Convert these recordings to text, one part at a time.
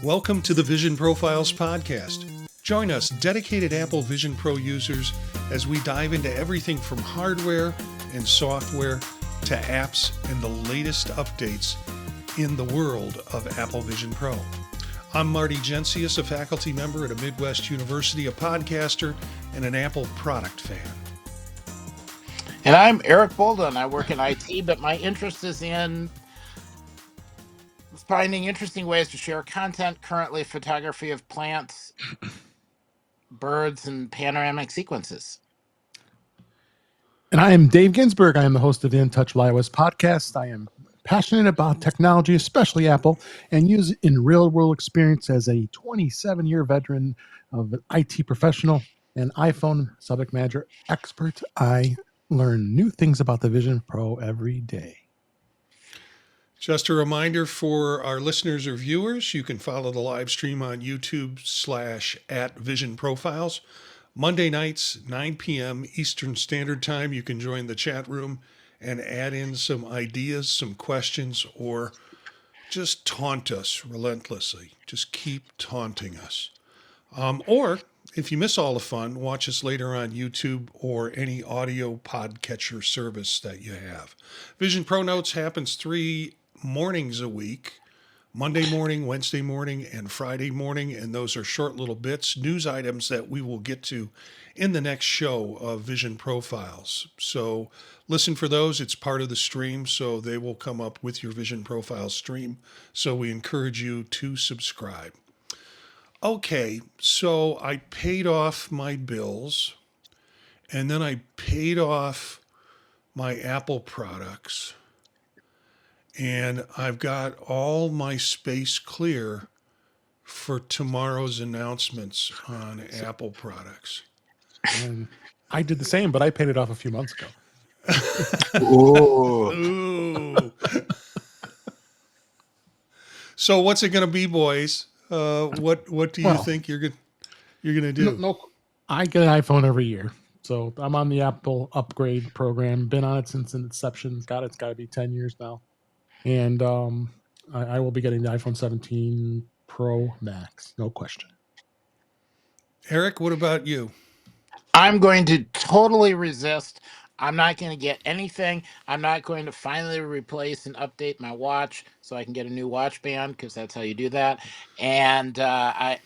Welcome to the Vision Profiles podcast. Join us, dedicated Apple Vision Pro users, as we dive into everything from hardware and software to apps and the latest updates in the world of Apple Vision Pro. I'm Marty, a faculty member at a Midwest university, a podcaster, and an Apple product fan. And I'm Eric Bolden. I work in IT, but my interest is in finding interesting ways to share content, currently photography of plants, birds, and panoramic sequences. And I am Dave Ginsburg. I am the host of the Untouched iOS podcast. I am passionate about technology, especially Apple, and use it in real-world experience as a 27-year veteran of an IT professional and iPhone subject matter expert. I learn new things about the Vision Pro every day. Just a reminder for our listeners or viewers, you can follow the live stream on YouTube /@VisionProfiles. Monday nights, 9 p.m. Eastern Standard Time. You can join the chat room and add in some ideas, some questions, or just taunt us relentlessly. Just keep taunting us. Or if you miss all the fun, watch us later on YouTube or any audio podcatcher service that you have. Vision Pro Notes happens 3 mornings a week. Monday morning, Wednesday morning, and Friday morning, and those are short little bits, news items that we will get to in the next show of Vision Profiles. So listen for those. It's part of the stream, so they will come up with your Vision Profile stream. So we encourage you to subscribe. Okay, so I paid off my bills, and then I paid off my Apple products. And I've got all my space clear for tomorrow's announcements on Apple products. And I did the same, but I paid it off a few months ago. Ooh. So what's it going to be, boys? What do you think you're gonna do? No, I get an iPhone every year. So I'm on the Apple upgrade program. Been on it since inception. It's got to be 10 years now. And I will be getting the iPhone 17 Pro Max, no question. Eric, what about you? I'm going to totally resist. I'm not going to get anything. I'm not going to finally replace and update my watch so I can get a new watch band, because that's how you do that. And I'm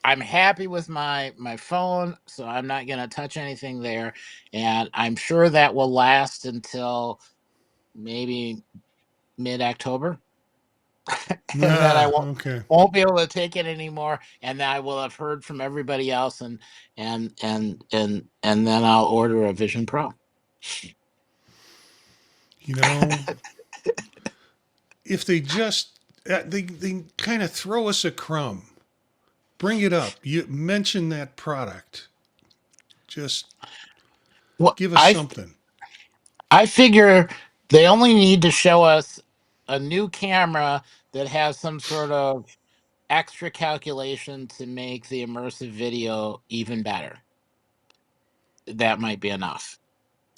happy with my phone, so I'm not going to touch anything there. And I'm sure that will last until maybe mid-October. And then I won't be able to take it anymore, and then I will have heard from everybody else, and then I'll order a Vision Pro. You know, if they just they kind of throw us a crumb, bring it up. You mention that product. Just give us something. I figure they only need to show us a new camera that has some sort of extra calculation to make the immersive video even better. That might be enough.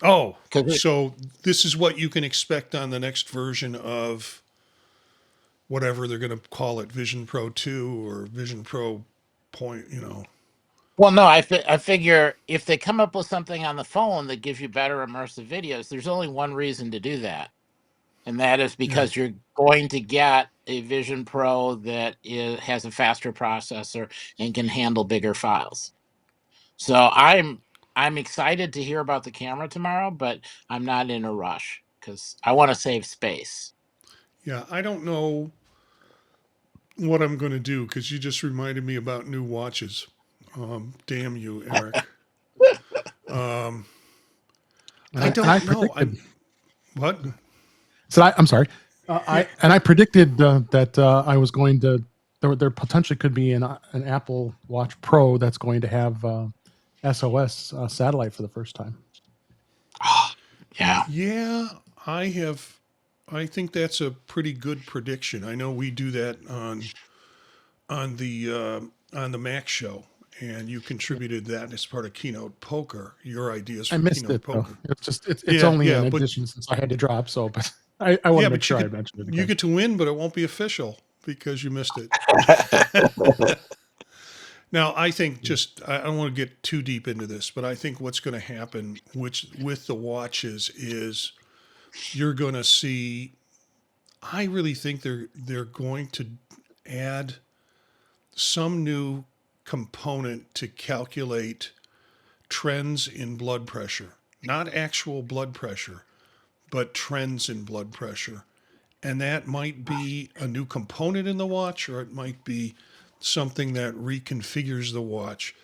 Oh, so this is what you can expect on the next version of whatever they're going to call it, Vision Pro 2 or Vision Pro point, Well, no, I figure if they come up with something on the phone that gives you better immersive videos, there's only one reason to do that. And that is because you're going to get a Vision Pro that has a faster processor and can handle bigger files. So I'm excited to hear about the camera tomorrow, but I'm not in a rush because I want to save space. Yeah, I don't know what I'm going to do because you just reminded me about new watches. Damn you, Eric. I don't know. What? So I'm sorry. I predicted that I was going to. There potentially could be an Apple Watch Pro that's going to have SOS satellite for the first time. Yeah. Yeah, I have. I think that's a pretty good prediction. I know we do that on the Mac show, and you contributed that as part of Keynote Poker. Your ideas for I missed Keynote it. Poker. Though. It's only an addition since I had to drop. So, but I want to make sure I mentioned it again. You get to win, but it won't be official. because you missed it. Now, I think I don't want to get too deep into this, but I think what's going to happen with the watches is you're going to see, I really think they're going to add some new component to calculate trends in blood pressure, not actual blood pressure, but trends in blood pressure. And that might be a new component in the watch, or it might be something that reconfigures the watch,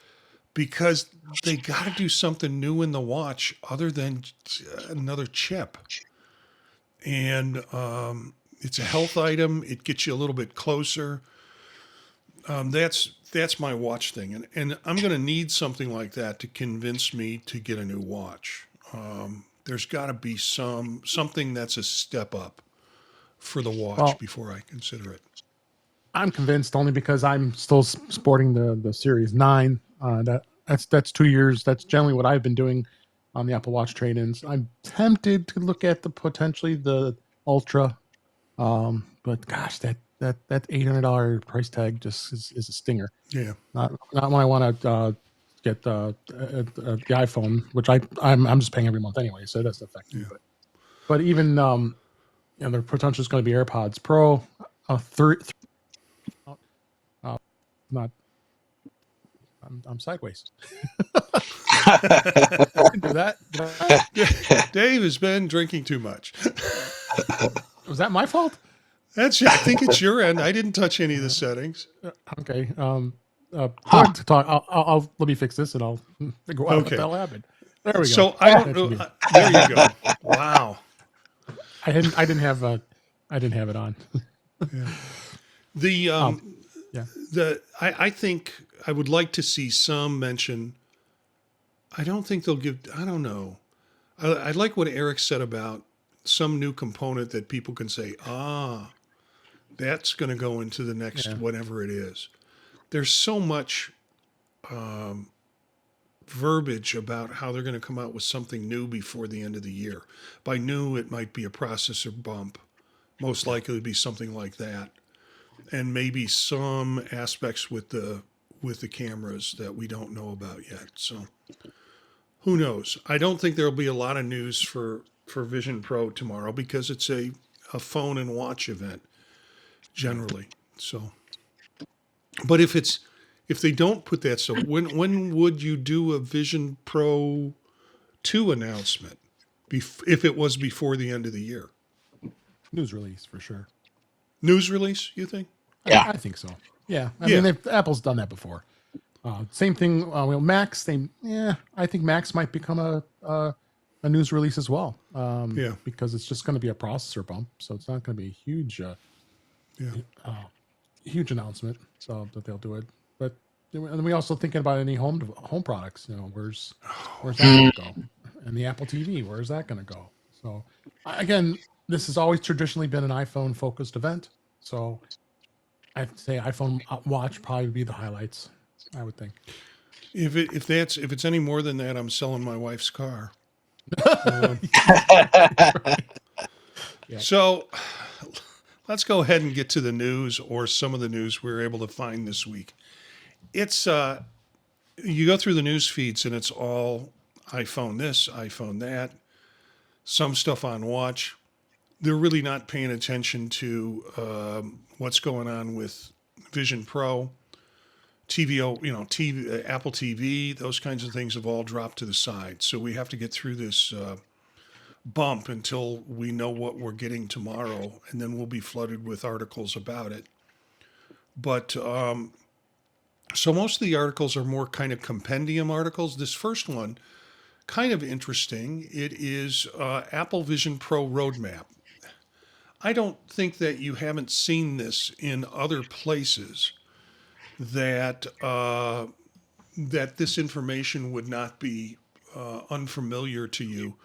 because they got to do something new in the watch other than another chip. And it's a health item. It gets you a little bit closer. That's my watch thing, and I'm going to need something like that to convince me to get a new watch. There's got to be something that's a step up for the watch Well, before I consider it. I'm convinced only because I'm still sporting the Series 9. That's 2 years. That's generally what I've been doing on the Apple Watch trade-ins. I'm tempted to look at potentially the Ultra, but gosh, that $800 price tag just is a stinger. Yeah. Not when I want to get the iPhone, which I'm just paying every month anyway, so it doesn't affect me. Yeah. But even the potential is going to be AirPods Pro, not. I'm sideways. I can do that. Dave has been drinking too much. Was that my fault? I think it's your end. I didn't touch any of the settings. Okay. Go ahead to talk. I'll let me fix this and I'll figure out what the hell happened. There we go. So I don't know. There you go. Wow. I didn't have it on. Yeah. Yeah. I think I would like to see some mention. I don't think they'll give. I don't know. I like what Eric said about some new component that people can say, that's going to go into the next whatever it is. There's so much verbiage about how they're going to come out with something new before the end of the year. By new, it might be a processor bump. Most likely it'd be something like that. And maybe some aspects with the cameras that we don't know about yet. So who knows? I don't think there'll be a lot of news for Vision Pro tomorrow because it's a phone and watch event generally. So, but if they don't put that, so when would you do a Vision Pro 2 announcement? If it was before the end of the year, News release for sure. News release, you think? Yeah. I think so. Yeah. I mean, Apple's done that before. Same thing. Macs. I think Macs might become a news release as well. Because it's just going to be a processor bump, so it's not going to be a huge announcement. So that they'll do it. But and we also thinking about any home products. Where's that going to go? And the Apple TV, where's that going to go? So again, this has always traditionally been an iPhone focused event. So I'd say iPhone Watch probably would be the highlights. I would think. If it's any more than that, I'm selling my wife's car. So let's go ahead and get to the news, or some of the news we were able to find this week. It's you go through the news feeds and it's all iPhone this, iPhone that, some stuff on watch. They're really not paying attention to what's going on with Vision Pro. TV, Apple TV, those kinds of things have all dropped to the side. So we have to get through this bump until we know what we're getting tomorrow, and then we'll be flooded with articles about it. But so most of the articles are more kind of compendium articles. This first one, kind of interesting. It is Apple Vision Pro roadmap. I don't think that you haven't seen this in other places, that this information would not be unfamiliar to you.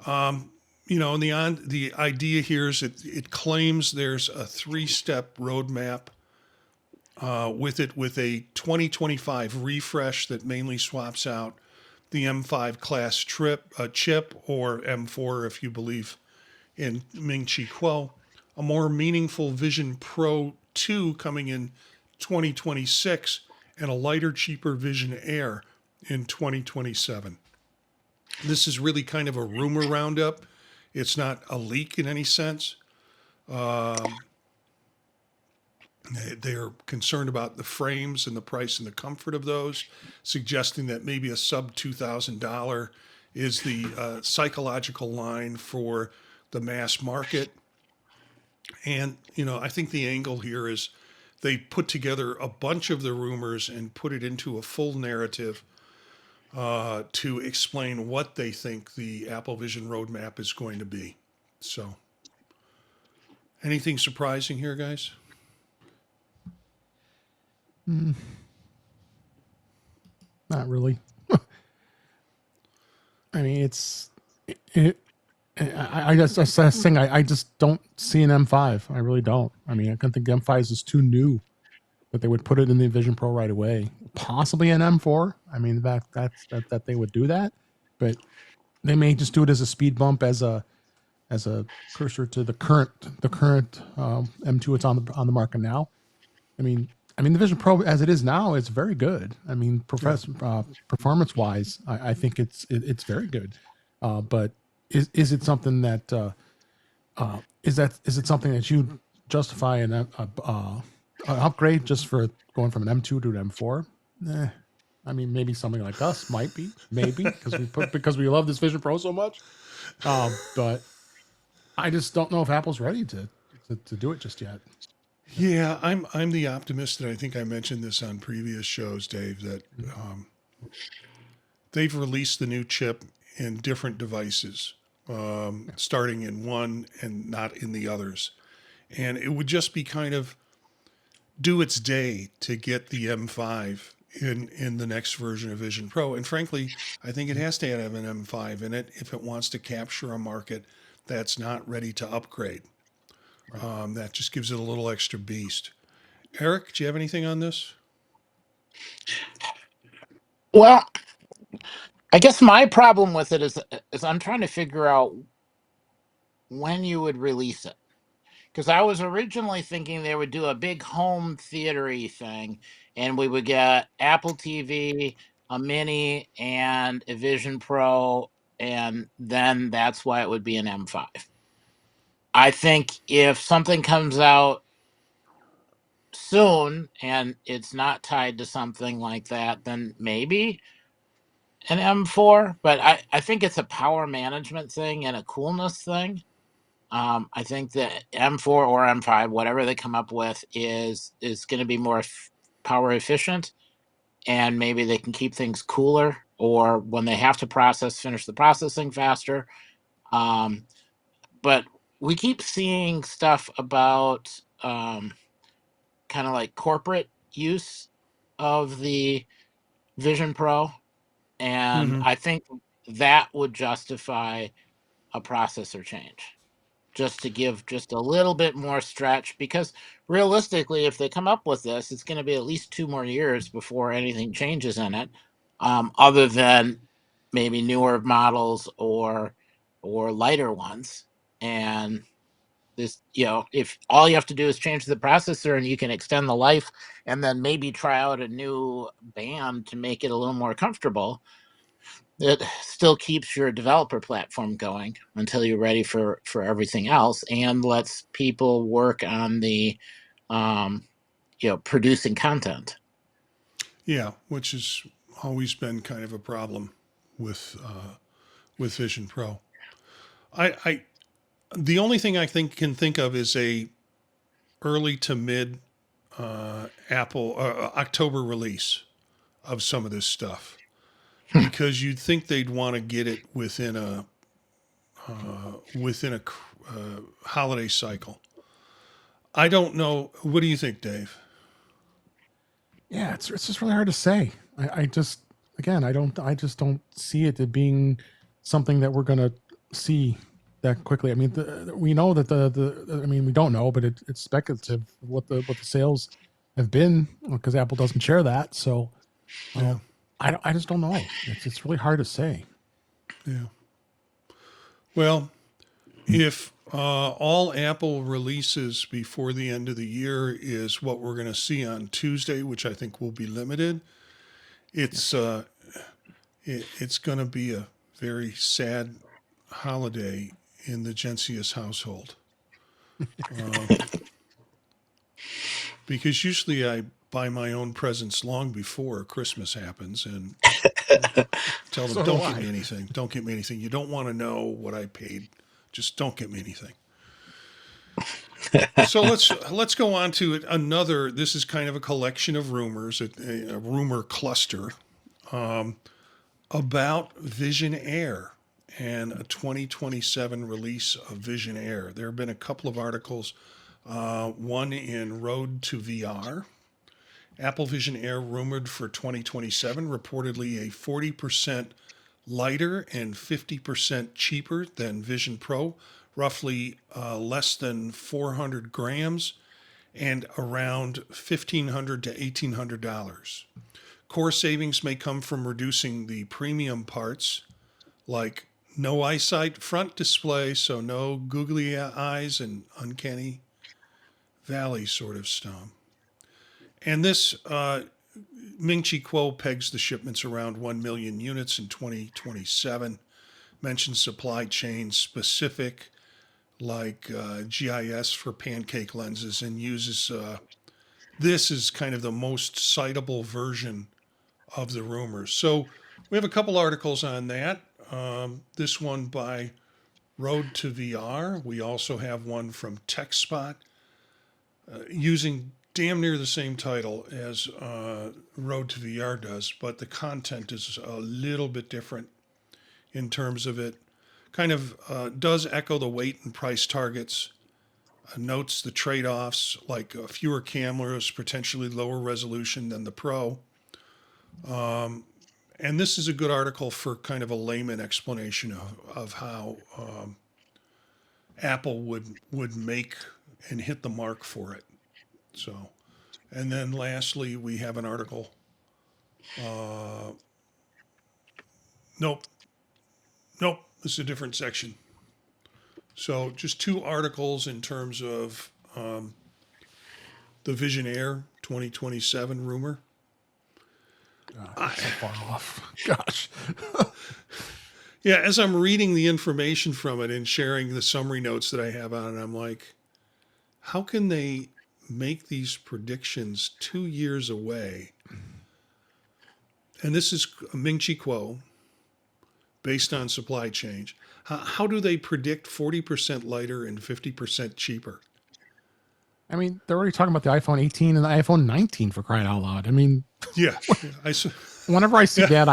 And the idea here is it claims there's a 3-step roadmap with a 2025 refresh that mainly swaps out the M5 class chip, or M4 if you believe in Ming Chi Kuo, a more meaningful Vision Pro 2 coming in 2026 and a lighter, cheaper Vision Air in 2027. This is really kind of a rumor roundup. It's not a leak in any sense. They're concerned about the frames and the price and the comfort of those, suggesting that maybe a sub $2,000 is the psychological line for the mass market. And, I think the angle here is they put together a bunch of the rumors and put it into a full narrative to explain what they think the Apple Vision roadmap is going to be. So, anything surprising here, guys? Not really. I mean, I just that's the thing. I just don't see an M5. I really don't. I mean, I can think M5 is too new, but they would put it in the Vision Pro right away. Possibly an M4. I mean, that they would do that, but they may just do it as a speed bump, as a cursor to the current M2 it's on the market now. I mean, the Vision Pro as it is now is very good. I mean, performance wise, I think it's very good. But is it something that is it something that you justify an upgrade just for going from an M2 to an M4? I mean, maybe something like us might be, because we love this Vision Pro so much. But I just don't know if Apple's ready to do it just yet. Yeah, I'm the optimist, and I think I mentioned this on previous shows, Dave, that they've released the new chip in different devices, starting in one and not in the others. And it would just be kind of do its day to get the M5 in the next version of Vision Pro. And frankly, I think it has to have an M5 in it if it wants to capture a market that's not ready to upgrade. That just gives it a little extra beast. Eric, do you have anything on this? Well, I guess my problem with it is I'm trying to figure out when you would release it. Because I was originally thinking they would do a big home theater-y thing, and we would get Apple TV, a Mini, and a Vision Pro, and then that's why it would be an M5. I think if something comes out soon and it's not tied to something like that, then maybe an M4. But I think it's a power management thing and a coolness thing. I think that M4 or M5, whatever they come up with, is going to be more power efficient, and maybe they can keep things cooler, or when they have to finish the processing faster. But we keep seeing stuff about kind of like corporate use of the Vision Pro, and I think that would justify a processor change, just to give just a little bit more stretch, because realistically, if they come up with this, it's going to be at least 2 more years before anything changes in it, other than maybe newer models or lighter ones. And this, if all you have to do is change the processor and you can extend the life, and then maybe try out a new band to make it a little more comfortable, it still keeps your developer platform going until you're ready for everything else, and lets people work on the producing content. Yeah, which has always been kind of a problem with Vision Pro. I the only thing I can think of is a early to mid Apple October release of some of this stuff, because you'd think they'd want to get it within a holiday cycle. I don't know. What do you think, Dave? Yeah, it's just really hard to say. I just don't see it being something that we're gonna see that quickly. I mean, we know that I mean, we don't know, but it's speculative what the sales have been, because Apple doesn't share that. So I just don't know. It's really hard to say. Yeah. Well, if All Apple releases before the end of the year is what we're going to see on Tuesday, which I think will be limited. It's it's going to be a very sad holiday in the Gensius household, because usually I buy my own presents long before Christmas happens and tell them, So do "Don't get I. me anything. Don't get me anything. You don't want to know what I paid. Just don't get me anything." So let's go on to another. This is kind of a collection of rumors, a rumor cluster about Vision Air and a 2027 release of Vision Air. There have been a couple of articles, one in Road to VR. Apple Vision Air rumored for 2027, reportedly a 40% lighter and 50% cheaper than Vision Pro, roughly less than 400 grams and around $1,500 to $1,800. Core savings may come from reducing the premium parts like no eyesight front display, so no googly eyes and uncanny valley sort of stuff. And this Ming-Chi Kuo pegs the shipments around 1 million units in 2027, mentions supply chain specific like GIS for pancake lenses, and uses this is kind of the most citable version of the rumors. So we have a couple articles on that. This one by Road to VR. We also have one from TechSpot using damn near the same title as Road to VR does, but the content is a little bit different in terms of it. Kind of does echo the weight and price targets, notes the trade offs like fewer cameras, potentially lower resolution than the Pro. And this is a good article for kind of a layman explanation of how Apple would make and hit the mark for it. So, and then lastly, we have an article. Nope, this is a different section. So, just two articles in terms of the Vision Air 2027 rumor. Gosh, so far off. Gosh. Yeah, as I'm reading the information from it and sharing the summary notes that I have on it, I'm like, how can they make these predictions 2 years away? And this is Ming-Chi Kuo, based on supply chain. How do they predict 40% lighter and 50% cheaper? I mean, they're already talking about the iPhone 18 and the iPhone 19 for crying out loud. I mean, Yeah, whenever I see yeah. that,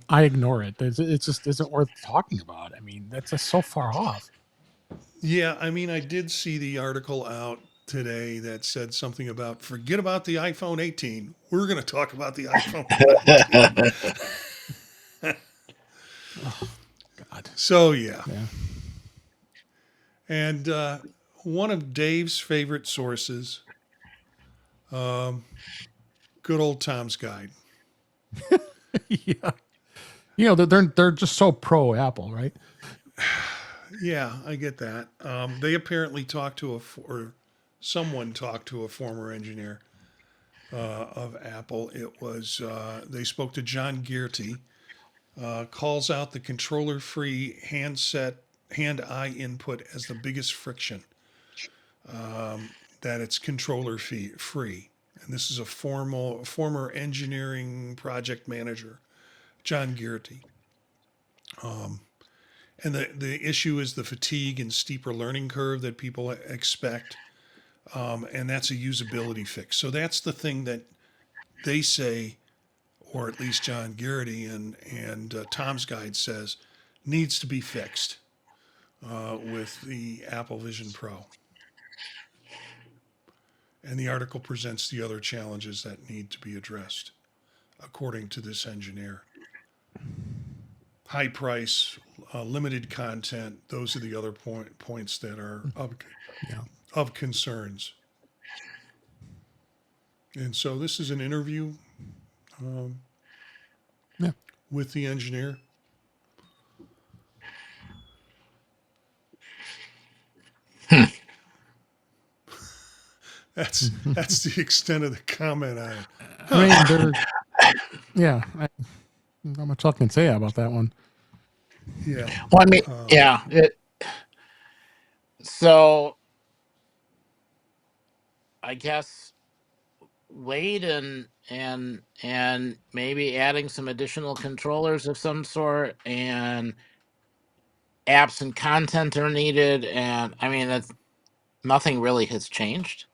I ignore it. It just isn't worth talking about. I mean, that's just so far off. Yeah, I mean, I did see the article out today that said something about forget about the iPhone 18. We're going to talk about the iPhone 19. Oh, God. So, yeah. Yeah. And one of Dave's favorite sources, good old Tom's Guide. Yeah. You know, they're just so pro Apple, right? Yeah, I get that. They apparently talked to someone talked to a former engineer of Apple. It was they spoke to John Gearty, calls out the controller-free hand-eye input as the biggest friction. That it's controller-free, and this is a former engineering project manager, John Gearty. And the issue is the fatigue and steeper learning curve that people expect. And that's a usability fix. So that's the thing that they say, or at least John Garrity and Tom's Guide says, needs to be fixed with the Apple Vision Pro. And the article presents the other challenges that need to be addressed, according to this engineer. High price, limited content, those are the other points that are of concerns. And so this is an interview with the engineer. That's the extent of the comment on it. I mean, yeah, not much else I can say about that one. Yeah. Well, I mean, Um, yeah. So I guess wait and maybe adding some additional controllers of some sort, and apps and content are needed, and I mean that's nothing really has changed.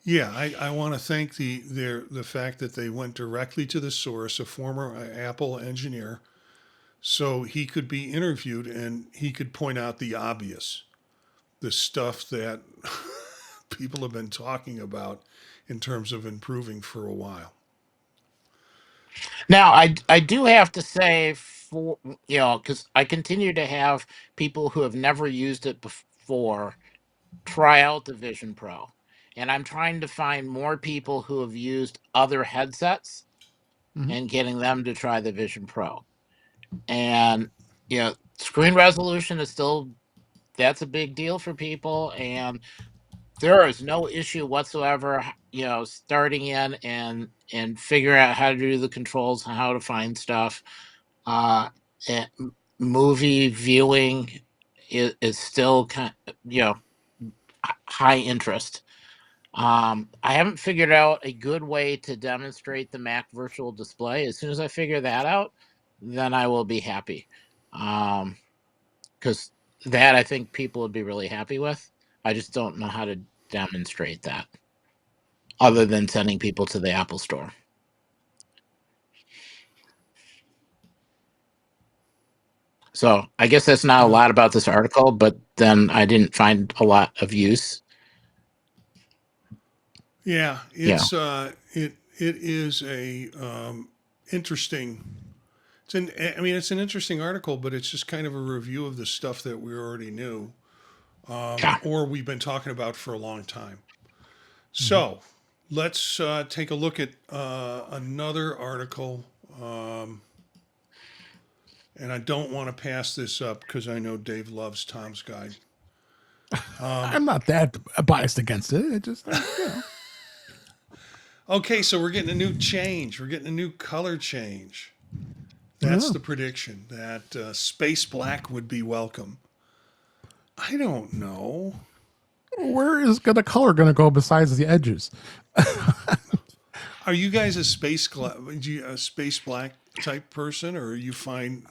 Yeah, I want to thank the fact that they went directly to the source, a former Apple engineer, so he could be interviewed and he could point out the obvious, the stuff that people have been talking about in terms of improving for a while. Now, I do have to say, for because I continue to have people who have never used it before try out the Vision Pro, and I'm trying to find more people who have used other headsets Mhm. and getting them to try the Vision Pro. And screen resolution is still that's a big deal for people, and there is no issue whatsoever, starting in and figuring out how to do the controls and how to find stuff. uh and movie viewing is still kind of, high interest. I haven't figured out a good way to demonstrate the Mac virtual display. As soon as I figure that out, then I will be happy. Because that I think people would be really happy with. I just don't know how to demonstrate that other than sending people to the Apple Store. So I guess that's not a Yeah. lot about this article, but then I didn't find a lot of use. Yeah, Yeah. it is a interesting. I mean, it's an interesting article, but it's just kind of a review of the stuff that we already knew, Yeah. or we've been talking about for a long time. Mhm. So let's take a look at another article. And I don't want to pass this up because I know Dave loves Tom's Guide. I'm not that biased against it. It just, Okay, so we're getting a new change. We're getting a new color change. That's yeah. the prediction that space black would be welcome. I don't know. Where is the color going to go besides the edges? Are you guys a space black type person, or are you fine?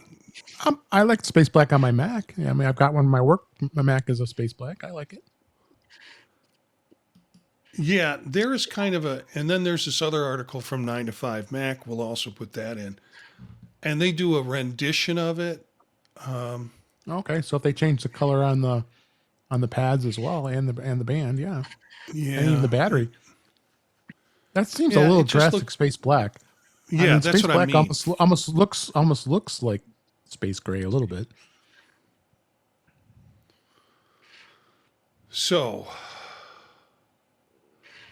I like space black on my Mac. Yeah, I mean, I've got one on my work. My Mac is a space black. I like it. Yeah, there is kind of and then there's this other article from 9 to 5 Mac. We'll also put that in. And they do a rendition of it. Okay, so if they change the color on the pads as well and the band, yeah, and even Yeah, the battery, that seems a yeah, little it just drastic. looked. Space black. I Yeah, mean, that's space what I black mean. almost looks like space gray a little bit. So,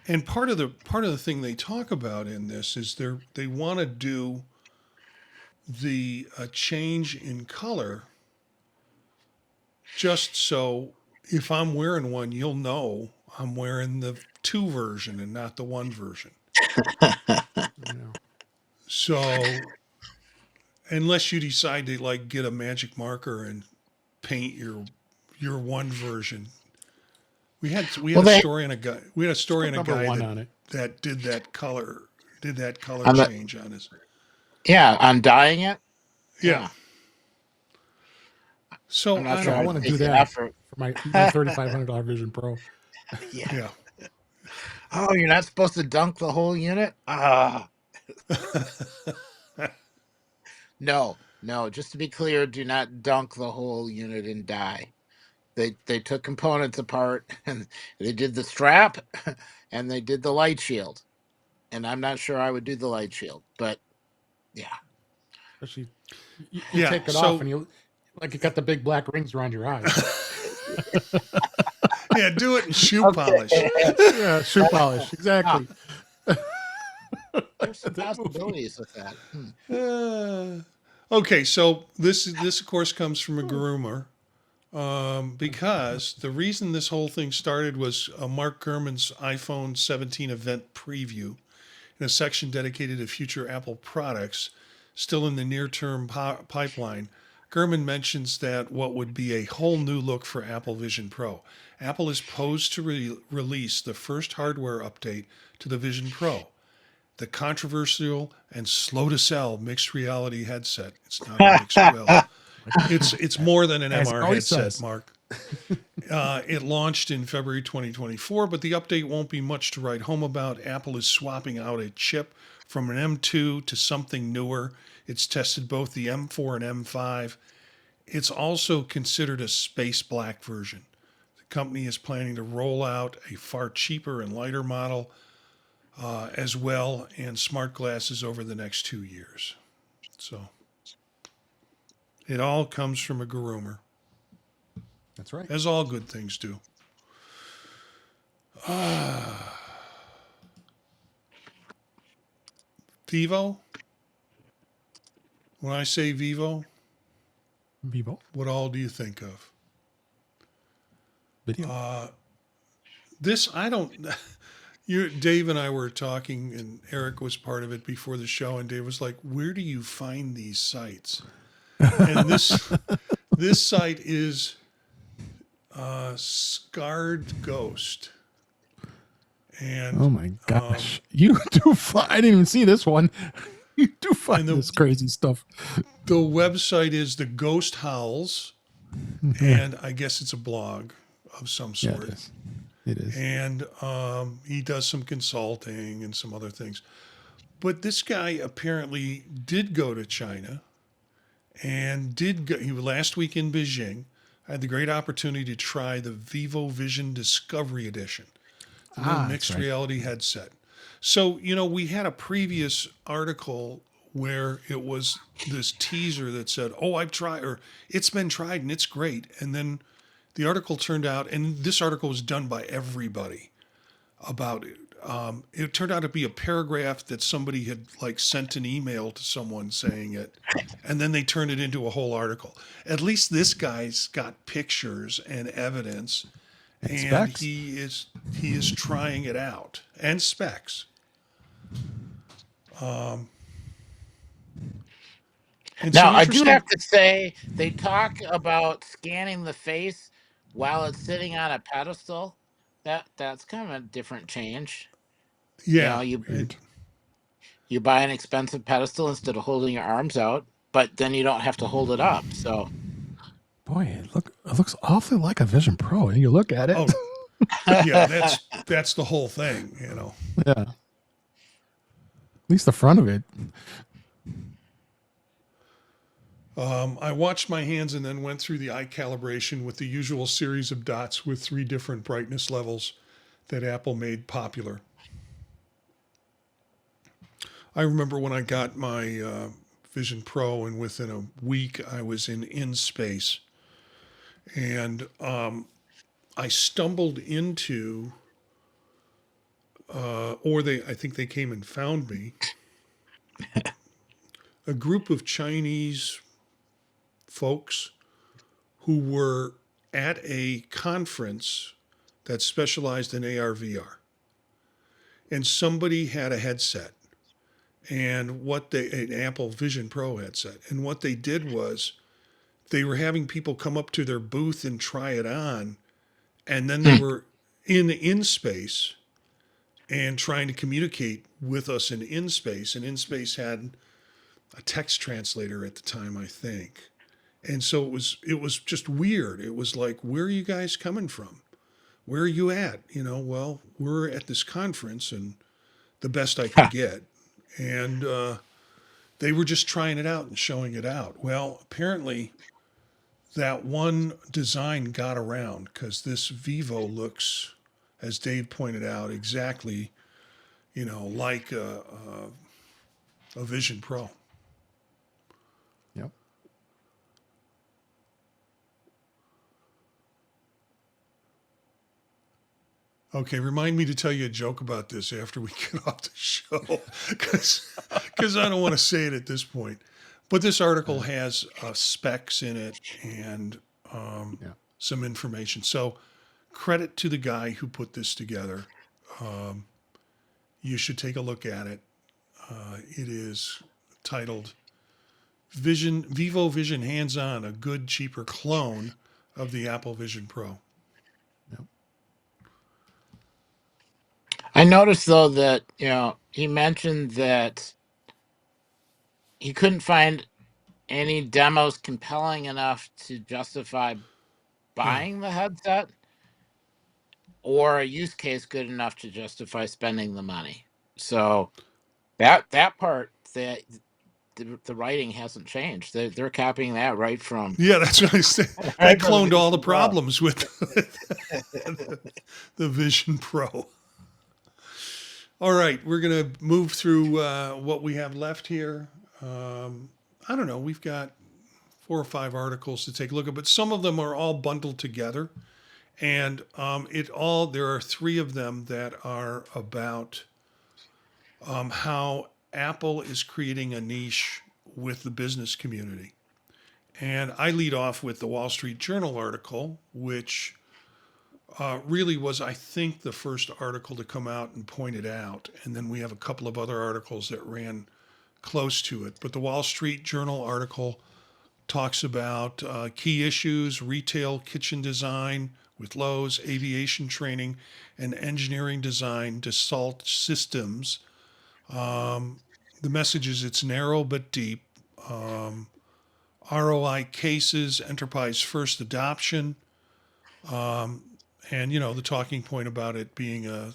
and part of the thing they talk about in this is they want to do the change in color just so if I'm wearing one, you'll know I'm wearing the 2 version and not the 1 version. Yeah. So, unless you decide to like get a magic marker and paint your 1 version. We had Well, a they story on a guy. We had a Just story put on a number guy one that on it. that did that color on the change on his. undying it. Yeah. Yeah, I'm So not I sure Yeah, I don't I'd want to know. do take the that effort. for my $3,500 Vision Pro. Yeah. Yeah. Oh, you're not supposed to dunk the whole unit? No, no. Just to be clear, do not dunk the whole unit and die. They took components apart and they did the strap and they did the light shield. And I'm not sure I would do the light shield, but yeah. Especially, you Yeah. take it off So and you got the big black rings around your eyes. yeah, do it in shoe polish. Okay. Yeah, shoe polish. Ah, Exactly. there's some That movie. possibilities with that. Okay, so this of course comes from a groomer. Because the reason this whole thing started was Mark Gurman's iPhone 17 event preview in a section dedicated to future Apple products still in the near-term pipeline. Gurman mentions that what would be a whole new look for Apple Vision Pro. Apple is posed to release the first hardware update to the Vision Pro, the controversial and slow to sell mixed reality headset. It's not a mixed well. It's more than an As it MR always headset, says. Mark. It launched in February 2024, but the update won't be much to write home about. Apple is swapping out a chip from an M2 to something newer. It's tested both the M4 and M5. It's also considered a space black version. The company is planning to roll out a far cheaper and lighter model as well, and smart glasses over the next 2 years. So it all comes from a groomer, That's right. as all good things do. Vivo. When I say Vivo, Vivo what all do you think of? video. This, I don't. Dave and I were talking, and Eric was part of it before the show, and Dave was like, "Where do you find these sites?" And this site is Scarred Ghost, and Oh my gosh. You do find, I didn't even see this one. You do find And this crazy stuff. the website is the Ghost Howls, and I guess it's a blog of some Yeah, sort. it is. It is. And he does some consulting and some other things. But this guy apparently did go to China and did go. He was last week in Beijing. I had the great opportunity to try the Vivo Vision Discovery Edition, the new That's mixed right. reality headset. So, we had a previous article where it was this teaser that said, "Oh, I've tried," or "It's been tried and it's great." And then the article turned out, and this article was done by everybody about it. It turned out to be a paragraph that somebody had sent an email to someone saying it, and then they turned it into a whole article. At least this guy's got pictures and evidence, And and specs. he is trying it out, and specs. And Now, some I do interesting, have to say, they talk about scanning the face while it's sitting on a pedestal. That's kind of a different change. yeah. You buy an expensive pedestal instead of holding your arms out, but then you don't have to hold it up. So Boy, it looks awfully like a Vision Pro. You look at it. Oh, yeah. That's the whole thing. Yeah. At least the front of it. I watched my hands and then went through the eye calibration with the usual series of dots with 3 different brightness levels that Apple made popular. I remember when I got my Vision Pro, and within a week I was in space, and I stumbled into, I think they came and found me, a group of Chinese folks who were at a conference that specialized in AR VR. And somebody had a headset, and an Apple Vision Pro headset. And what they did was they were having people come up to their booth and try it on. And then they were in space and trying to communicate with us in space. And in space had a text translator at the time, I think. And so it was just weird. It was like, where are you guys coming from? Where are you at? Well, we're at this conference, and the best I could get. And they were just trying it out and showing it out. Well, apparently that one design got around because this Vivo looks, as Dave pointed out, exactly, like a Vision Pro. Yep. Okay, remind me to tell you a joke about this after we get off the show, because I don't want to say it at this point. But this article has specs in it, and some information. So credit to the guy who put this together. You should take a look at it. It is titled Vivo Vision Hands-On, a good, cheaper clone of the Apple Vision Pro. I noticed though that he mentioned that he couldn't find any demos compelling enough to justify buying the headset, or a use case good enough to justify spending the money. So that part, that the writing hasn't changed. They're copying that right from Yeah, that's what I said. I right from the cloned all the Vision Pro. problems with the Vision Pro. All right, we're going to move through what we have left here. I don't know. We've got 4 or 5 articles to take a look at, but some of them are all bundled together. And there are 3 of them that are about how Apple is creating a niche with the business community. And I lead off with the Wall Street Journal article, which really was, I think, the first article to come out and point it out. And then we have a couple of other articles that ran close to it. But the Wall Street Journal article talks about key issues, retail kitchen design with Lowe's, aviation training, and engineering design Dassault systems. The message is it's narrow but deep. ROI cases, enterprise first adoption, and the talking point about it being a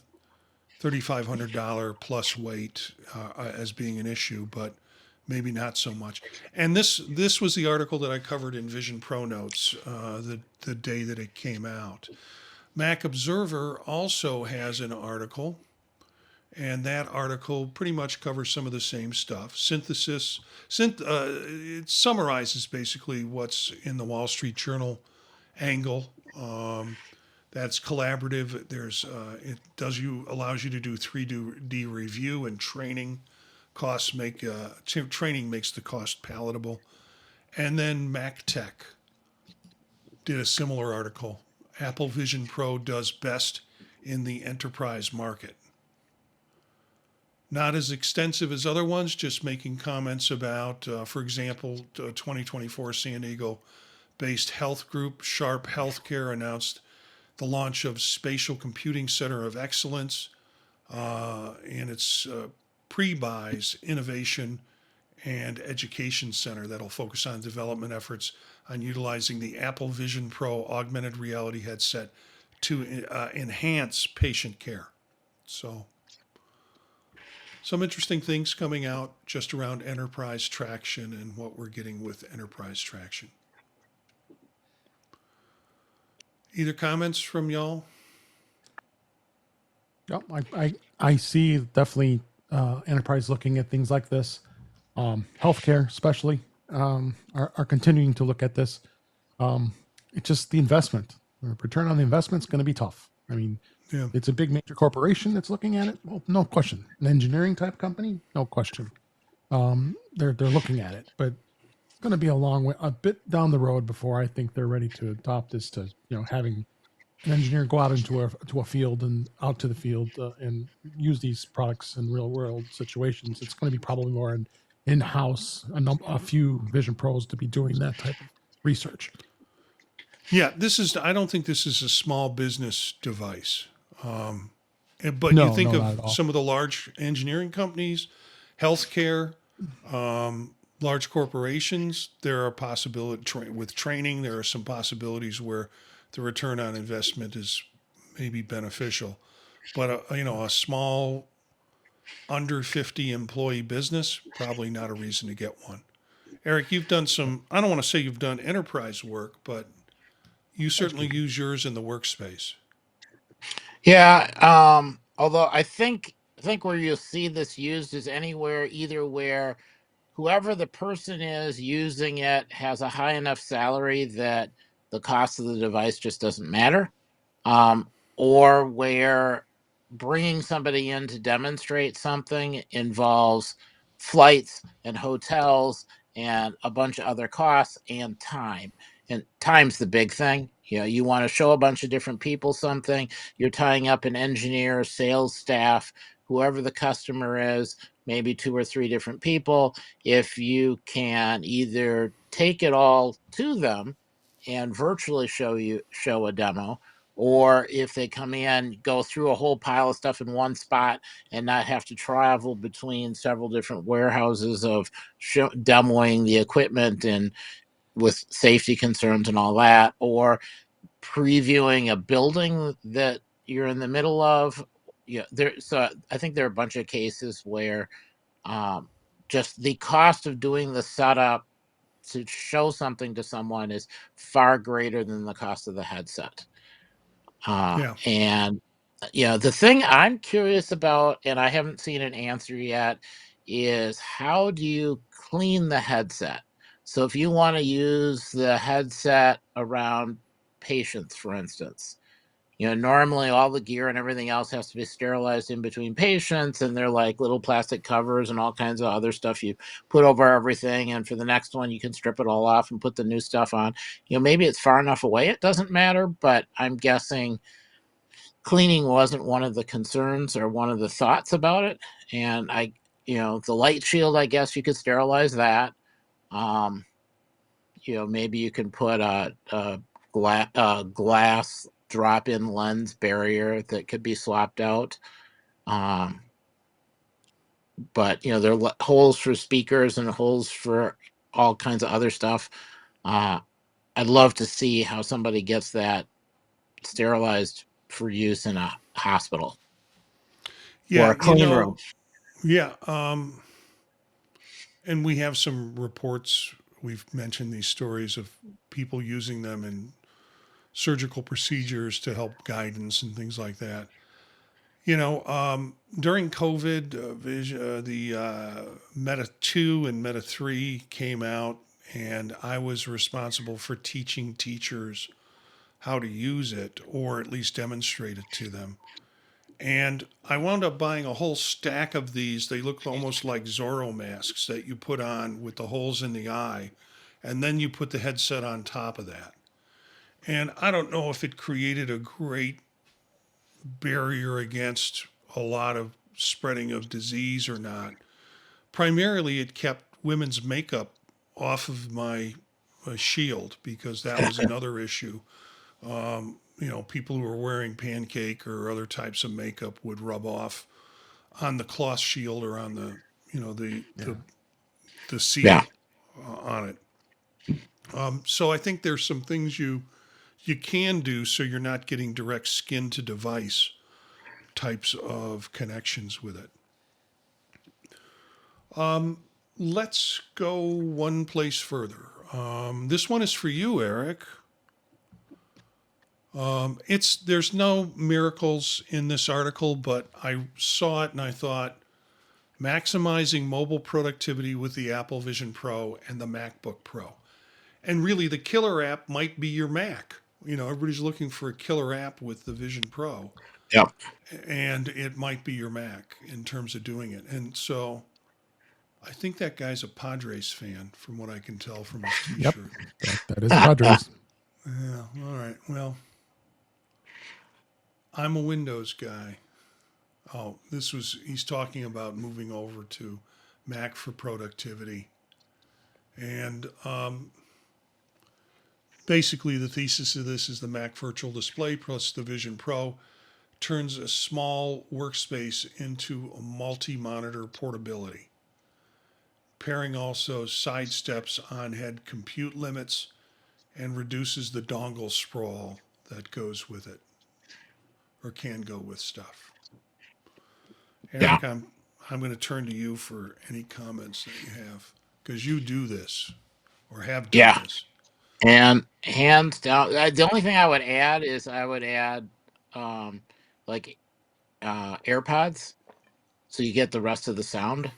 $3,500 plus weight as being an issue, but maybe not so much. And this was the article that I covered in Vision Pro Notes the day that it came out. Mac Observer also has an article, and that article pretty much covers some of the same stuff. It summarizes basically what's in the Wall Street Journal angle. That's collaborative. Allows you to do 3D review and training. Training makes the cost palatable. And then Mac Tech did a similar article. Apple Vision Pro does best in the enterprise market. Not as extensive as other ones, just making comments about, for example, 2024 San Diego-based health group Sharp Healthcare announced the launch of Spatial Computing Center of Excellence and its pre-buys, innovation, and education center that'll focus on development efforts on utilizing the Apple Vision Pro augmented reality headset to enhance patient care. So some interesting things coming out just around enterprise traction and what we're getting with enterprise traction. Either comments from y'all? Yep, I see definitely enterprise looking at things like this. Healthcare, especially, are continuing to look at this. It's just the investment. The return on the investment is going to be tough. I mean, Yeah. it's a big major corporation that's looking at it. Well, no question. An engineering type company, no question. They're looking at it, but it's going to be a long way, a bit down the road before I think they're ready to adopt this. To having an engineer go out into a field and out to the field and use these products in real world situations. It's going to be probably more in-house, a few Vision Pros to be doing that type of research. Yeah, I don't think this is a small business device. But No, you think no, not at all. of some of the large engineering companies, healthcare, large corporations, there are possibilities with training. There are some possibilities where the return on investment is maybe beneficial. But a small, under 50 employee business, probably not a reason to get one. Eric, you've done some. I don't want to say you've done enterprise work, but you certainly use yours in the workspace. Yeah. Although I think where you'll see this used is anywhere, either where whoever the person is using it has a high enough salary that the cost of the device just doesn't matter, or where bringing somebody in to demonstrate something involves flights and hotels and a bunch of other costs and time. and time's the big thing. You want to show a bunch of different people something. You're tying up an engineer, sales staff, whoever the customer is, maybe 2 or 3 different people. If you can either take it all to them and virtually show a demo, or if they come in, go through a whole pile of stuff in one spot and not have to travel between several different warehouses of demoing the equipment and with safety concerns and all that, or previewing a building that you're in the middle of. So I think there are a bunch of cases where just the cost of doing the setup to show something to someone is far greater than the cost of the headset. Yeah. And the thing I'm curious about, and I haven't seen an answer yet, is how do you clean the headset? So if you want to use the headset around patients, for instance, normally all the gear and everything else has to be sterilized in between patients, and they're like little plastic covers and all kinds of other stuff you put over everything. And for the next one, you can strip it all off and put the new stuff on. Maybe it's far enough away, it doesn't matter, but I'm guessing cleaning wasn't one of the concerns or one of the thoughts about it. And the light shield, I guess you could sterilize that. Maybe you can put a glass drop-in lens barrier that could be swapped out. But there are holes for speakers and holes for all kinds of other stuff. I'd love to see how somebody gets that sterilized for use in a hospital or Yeah. a clean room. Yeah. And we have some reports. We've mentioned these stories of people using them in surgical procedures to help guidance and things like that. During COVID, the Meta 2 and Meta 3 came out, and I was responsible for teaching teachers how to use it or at least demonstrate it to them. And I wound up buying a whole stack of these. They look almost like Zorro masks that you put on with the holes in the eye, and then you put the headset on top of that. And I don't know if it created a great barrier against a lot of spreading of disease or not. Primarily, it kept women's makeup off of my shield because that was another issue. People who were wearing pancake or other types of makeup would rub off on the cloth shield or on the, the seal Yeah. on it. So I think there's some things you can do so you're not getting direct skin to device types of connections with it. Let's go one place further. This one is for you, Eric. There's no miracles in this article, but I saw it and I thought maximizing mobile productivity with the Apple Vision Pro and the MacBook Pro. And really, the killer app might be your Mac. Everybody's looking for a killer app with the Vision Pro, Yep. and it might be your Mac in terms of doing it. And so I think that guy's a Padres fan, from what I can tell from his Yep. T-shirt. That is Padres. Yeah. All right. Well, I'm a Windows guy. Oh, he's talking about moving over to Mac for productivity. And basically, the thesis of this is the Mac Virtual Display plus the Vision Pro turns a small workspace into a multi-monitor portability. Pairing also sidesteps on-head compute limits and reduces the dongle sprawl that goes with it or can go with stuff. Yeah. Eric, I'm going to turn to you for any comments that you have because you do this or have done Yeah. this. And hands down, the only thing I would add is like AirPods, so you get the rest of the sound.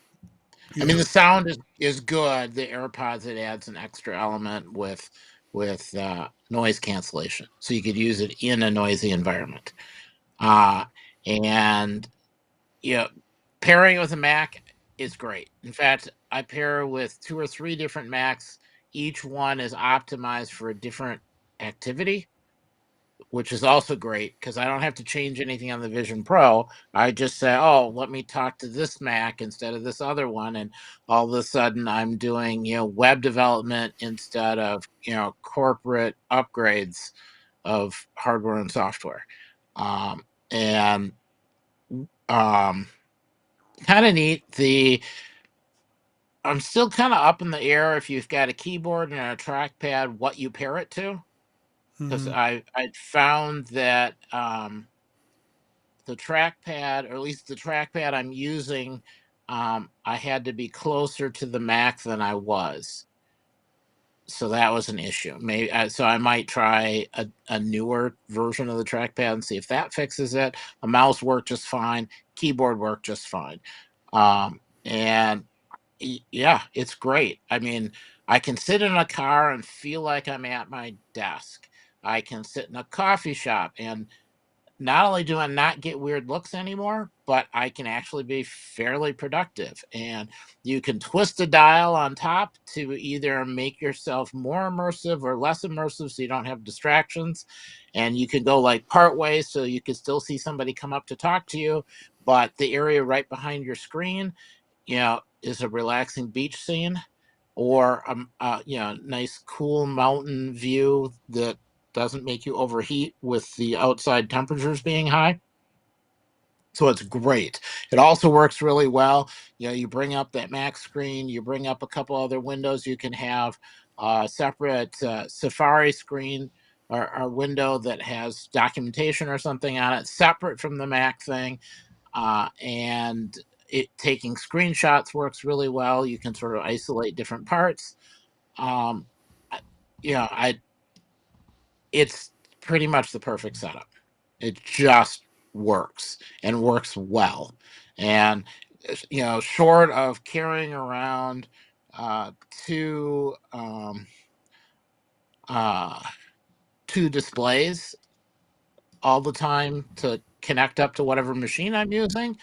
Yeah. I mean, the sound is good. The AirPods, it adds an extra element with noise cancellation, so you could use it in a noisy environment. And pairing it with a Mac is great. In fact, I pair with 2 or 3 different Macs each one is optimized for a different activity, which is also great because I don't have to change anything on the Vision Pro. I just say, oh, let me talk to this Mac instead of this other one. And all of a sudden I'm doing, web development instead of, corporate upgrades of hardware and software. And kind of neat. I'm still kind of up in the air if you've got a keyboard and a trackpad, what you pair it to. Because I found that the trackpad, or at least the trackpad I'm using, I had to be closer to the Mac than I was. So that was an issue. Maybe so I might try a newer version of the trackpad and see if that fixes it. A mouse worked just fine. Keyboard worked just fine. And yeah, it's great. I mean, I can sit in a car and feel like I'm at my desk. I can sit in a coffee shop and not only do I not get weird looks anymore, but I can actually be fairly productive. And you can twist a dial on top to either make yourself more immersive or less immersive so you don't have distractions. And you can go like part ways so you can still see somebody come up to talk to you, but the area right behind your screen, is a relaxing beach scene or nice cool mountain view that doesn't make you overheat with the outside temperatures being high. So it's great. It also works really well. You bring up that Mac screen, you bring up a couple other windows. You can have a separate Safari screen or window that has documentation or something on it, separate from the Mac thing. And taking screenshots works really well. You can sort of isolate different parts. It's pretty much the perfect setup. It just works and works well. And short of carrying around two two displays all the time to connect up to whatever machine I'm using,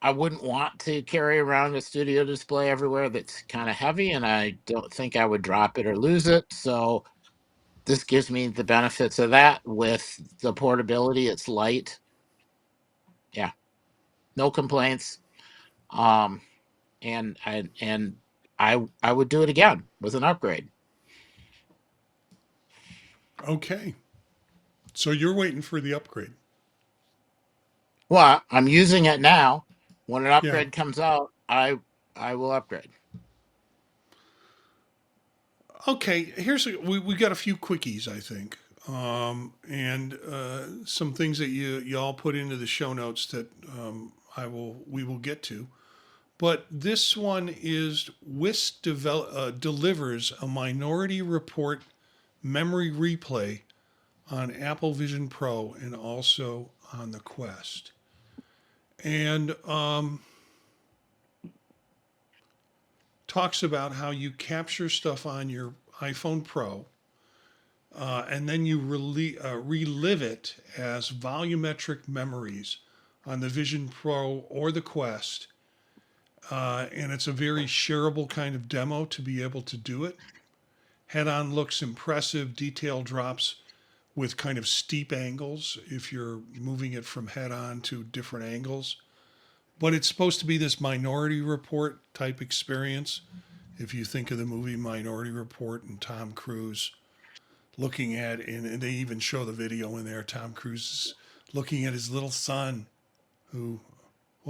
I wouldn't want to carry around a studio display everywhere that's kind of heavy, and I don't think I would drop it or lose it. So this gives me the benefits of that with the portability. It's light. Yeah, no complaints. And I would do it again with an upgrade. Okay. So you're waiting for the upgrade. Well, I'm using it now. When an Yeah. upgrade comes out, I will upgrade. Okay. We got a few quickies, I think, and some things that you all put into the show notes that we will get to. But this one is WIST delivers a Minority Report memory replay on Apple Vision Pro and also on the Quest. And talks about how you capture stuff on your iPhone Pro and then you relive it as volumetric memories on the Vision Pro or the Quest. And it's a very shareable kind of demo to be able to do it. Head on looks impressive, detail drops with kind of steep angles if you're moving it from head on to different angles. But it's supposed to be this Minority Report type experience. If you think of the movie Minority Report and Tom Cruise looking at, and they even show the video in there, Tom Cruise is looking at his little son who,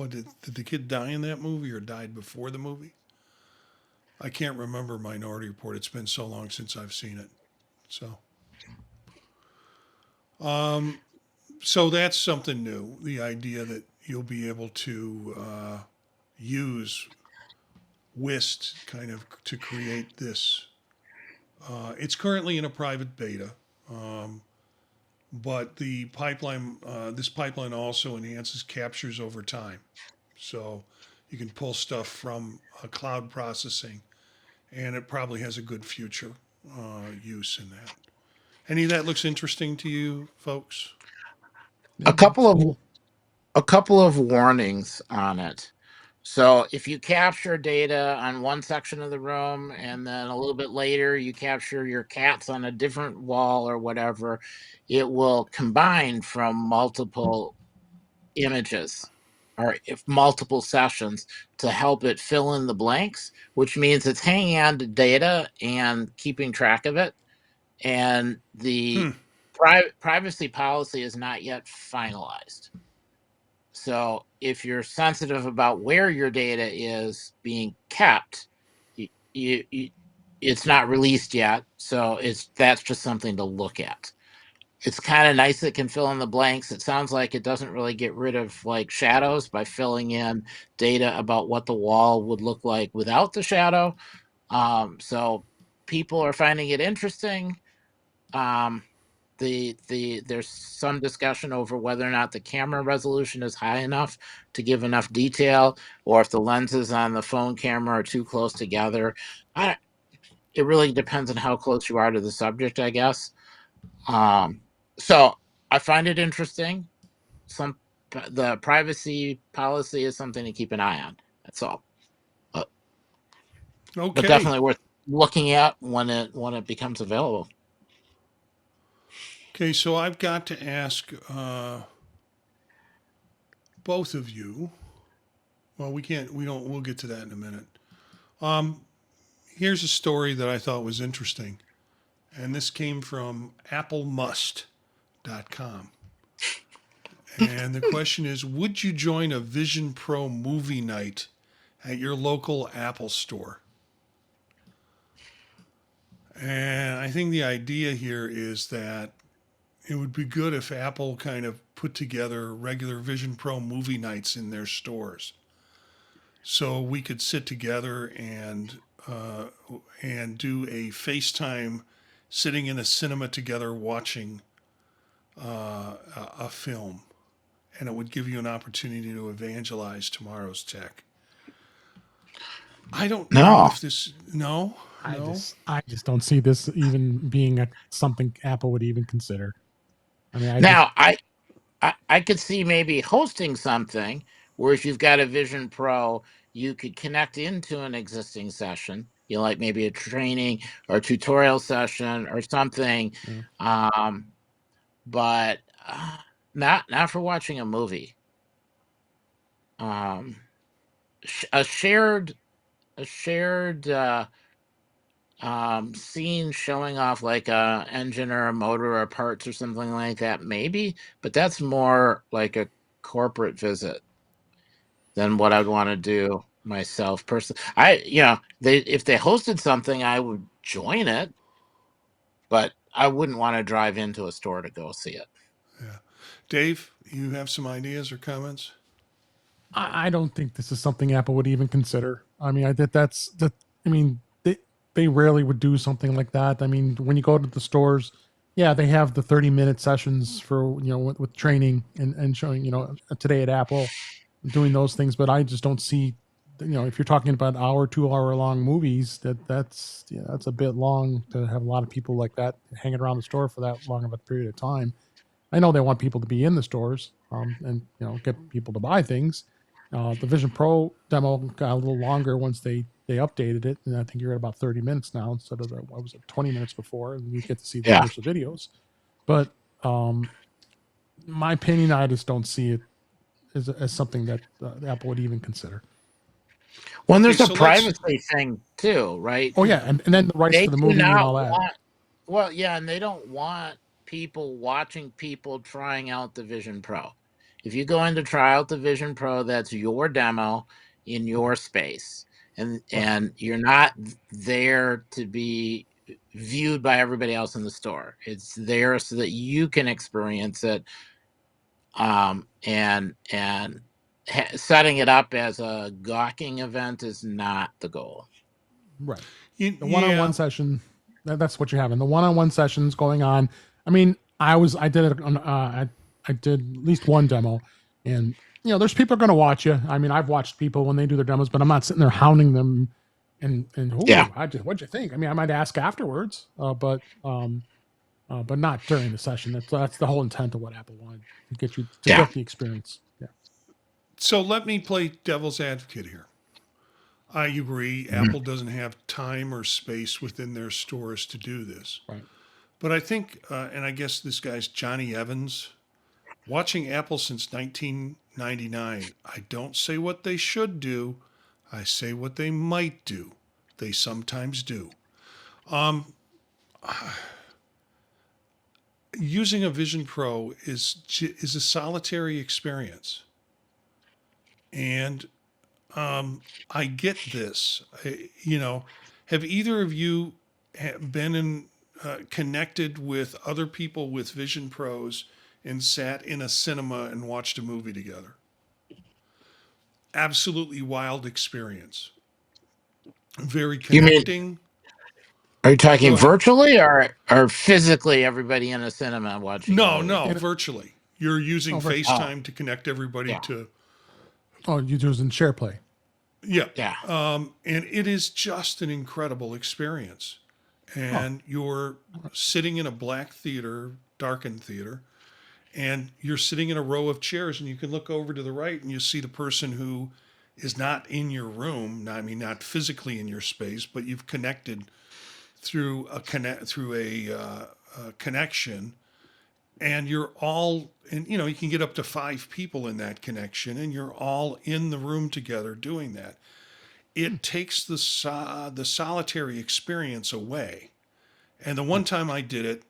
did the kid die in that movie or died before the movie? I can't remember Minority Report. It's been so long since I've seen it. So that's something new. The idea that you'll be able to use WIST kind of to create this. It's currently in a private beta, but the pipeline, this pipeline also enhances captures over time. So you can pull stuff from cloud processing, and it probably has a good future use in that. Any of that looks interesting to you, folks? A couple of warnings on it. So if you capture data on one section of the room and then a little bit later you capture your cats on a different wall or whatever, it will combine from multiple images or if multiple sessions to help it fill in the blanks, which means it's hanging on to data and keeping track of it. And the privacy policy is not yet finalized. So if you're sensitive about where your data is being kept, it's not released yet. So that's just something to look at. It's kind of nice it can fill in the blanks. It sounds like it doesn't really get rid of like shadows by filling in data about what the wall would look like without the shadow. So people are finding it interesting. There's some discussion over whether or not the camera resolution is high enough to give enough detail, or if the lenses on the phone camera are too close together. It really depends on how close you are to the subject, I guess. So I find it interesting. The privacy policy is something to keep an eye on. That's all. But definitely worth looking at when it becomes available. Okay, so I've got to ask both of you. Well, we can't. We don't. We'll get to that in a minute. Here's a story that I thought was interesting, and this came from applemust.com. And the question is, would you join a Vision Pro movie night at your local Apple store? And I think the idea here is that it would be good if Apple kind of put together regular Vision Pro movie nights in their stores, so we could sit together and do a FaceTime, sitting in a cinema together watching a film, and it would give you an opportunity to evangelize tomorrow's tech. I don't know if this. No. I just don't see this even being something Apple would even consider. I mean, I could see maybe hosting something where if you've got a Vision Pro, you could connect into an existing session, like maybe a training or tutorial session or something. Yeah. But not for watching a movie. A shared scene showing off like a engine or a motor or parts or something like that, maybe, but that's more like a corporate visit than what I'd want to do myself personally. If they hosted something, I would join it, but I wouldn't want to drive into a store to go see it. Yeah. Dave, you have some ideas or comments? I don't think this is something Apple would even consider. I mean, they rarely would do something like that. I mean, when you go to the stores, yeah, they have the 30-minute sessions for, with training and showing, today at Apple doing those things. But I just don't see, if you're talking about hour, 2 hour long movies, that's a bit long to have a lot of people like that hanging around the store for that long of a period of time. I know they want people to be in the stores and get people to buy things. The Vision Pro demo got a little longer once they updated it, and I think you're at about 30 minutes now instead of 20 minutes before, and you get to see the clips of videos. But my opinion, I just don't see it as something that Apple would even consider. Well, there's a privacy thing too, right? Oh yeah, and then the rights to the movie and all that. And they don't want people watching people trying out the Vision Pro. If you go in to try out the Vision Pro, that's your demo in your space, and you're not there to be viewed by everybody else in the store. It's there so that you can experience it, and setting it up as a gawking event is not the goal. Right. The one-on-one session, that's what you're having. The one-on-one sessions going on. I mean, I did at least one demo, and there's people going to watch you. I mean, I've watched people when they do their demos, but I'm not sitting there hounding them. What'd you think? I mean, I might ask afterwards, but not during the session. That's the whole intent of what Apple wanted to get you to get the experience. Yeah. So let me play devil's advocate here. I agree, Mhm. Apple doesn't have time or space within their stores to do this. Right. But I think, and I guess this guy's Johnny Evans, watching Apple since 1999, I don't say what they should do, I say what they might do. They sometimes do. Um, Using a Vision Pro is a solitary experience, and I get this. Have either of you been connected with other people with Vision Pros and sat in a cinema and watched a movie together? Absolutely wild experience. Very You mean, connecting. are you talking Go ahead. virtually or physically everybody in a cinema watching a No, movie? no, virtually. You're using Oh, virtual. Oh, FaceTime to connect everybody yeah, to, Oh, you using share play. yeah. yeah. And it is just an incredible experience. Oh, And you're sitting in a black theater, darkened theater, and you're sitting in a row of chairs, and you can look over to the right and you see the person who is not in your room. I mean, not physically in your space, but you've connected through a connection, and you're all, and you can get up to 5 people in that connection, and you're all in the room together doing that. It takes the solitary experience away. And the one time I did it,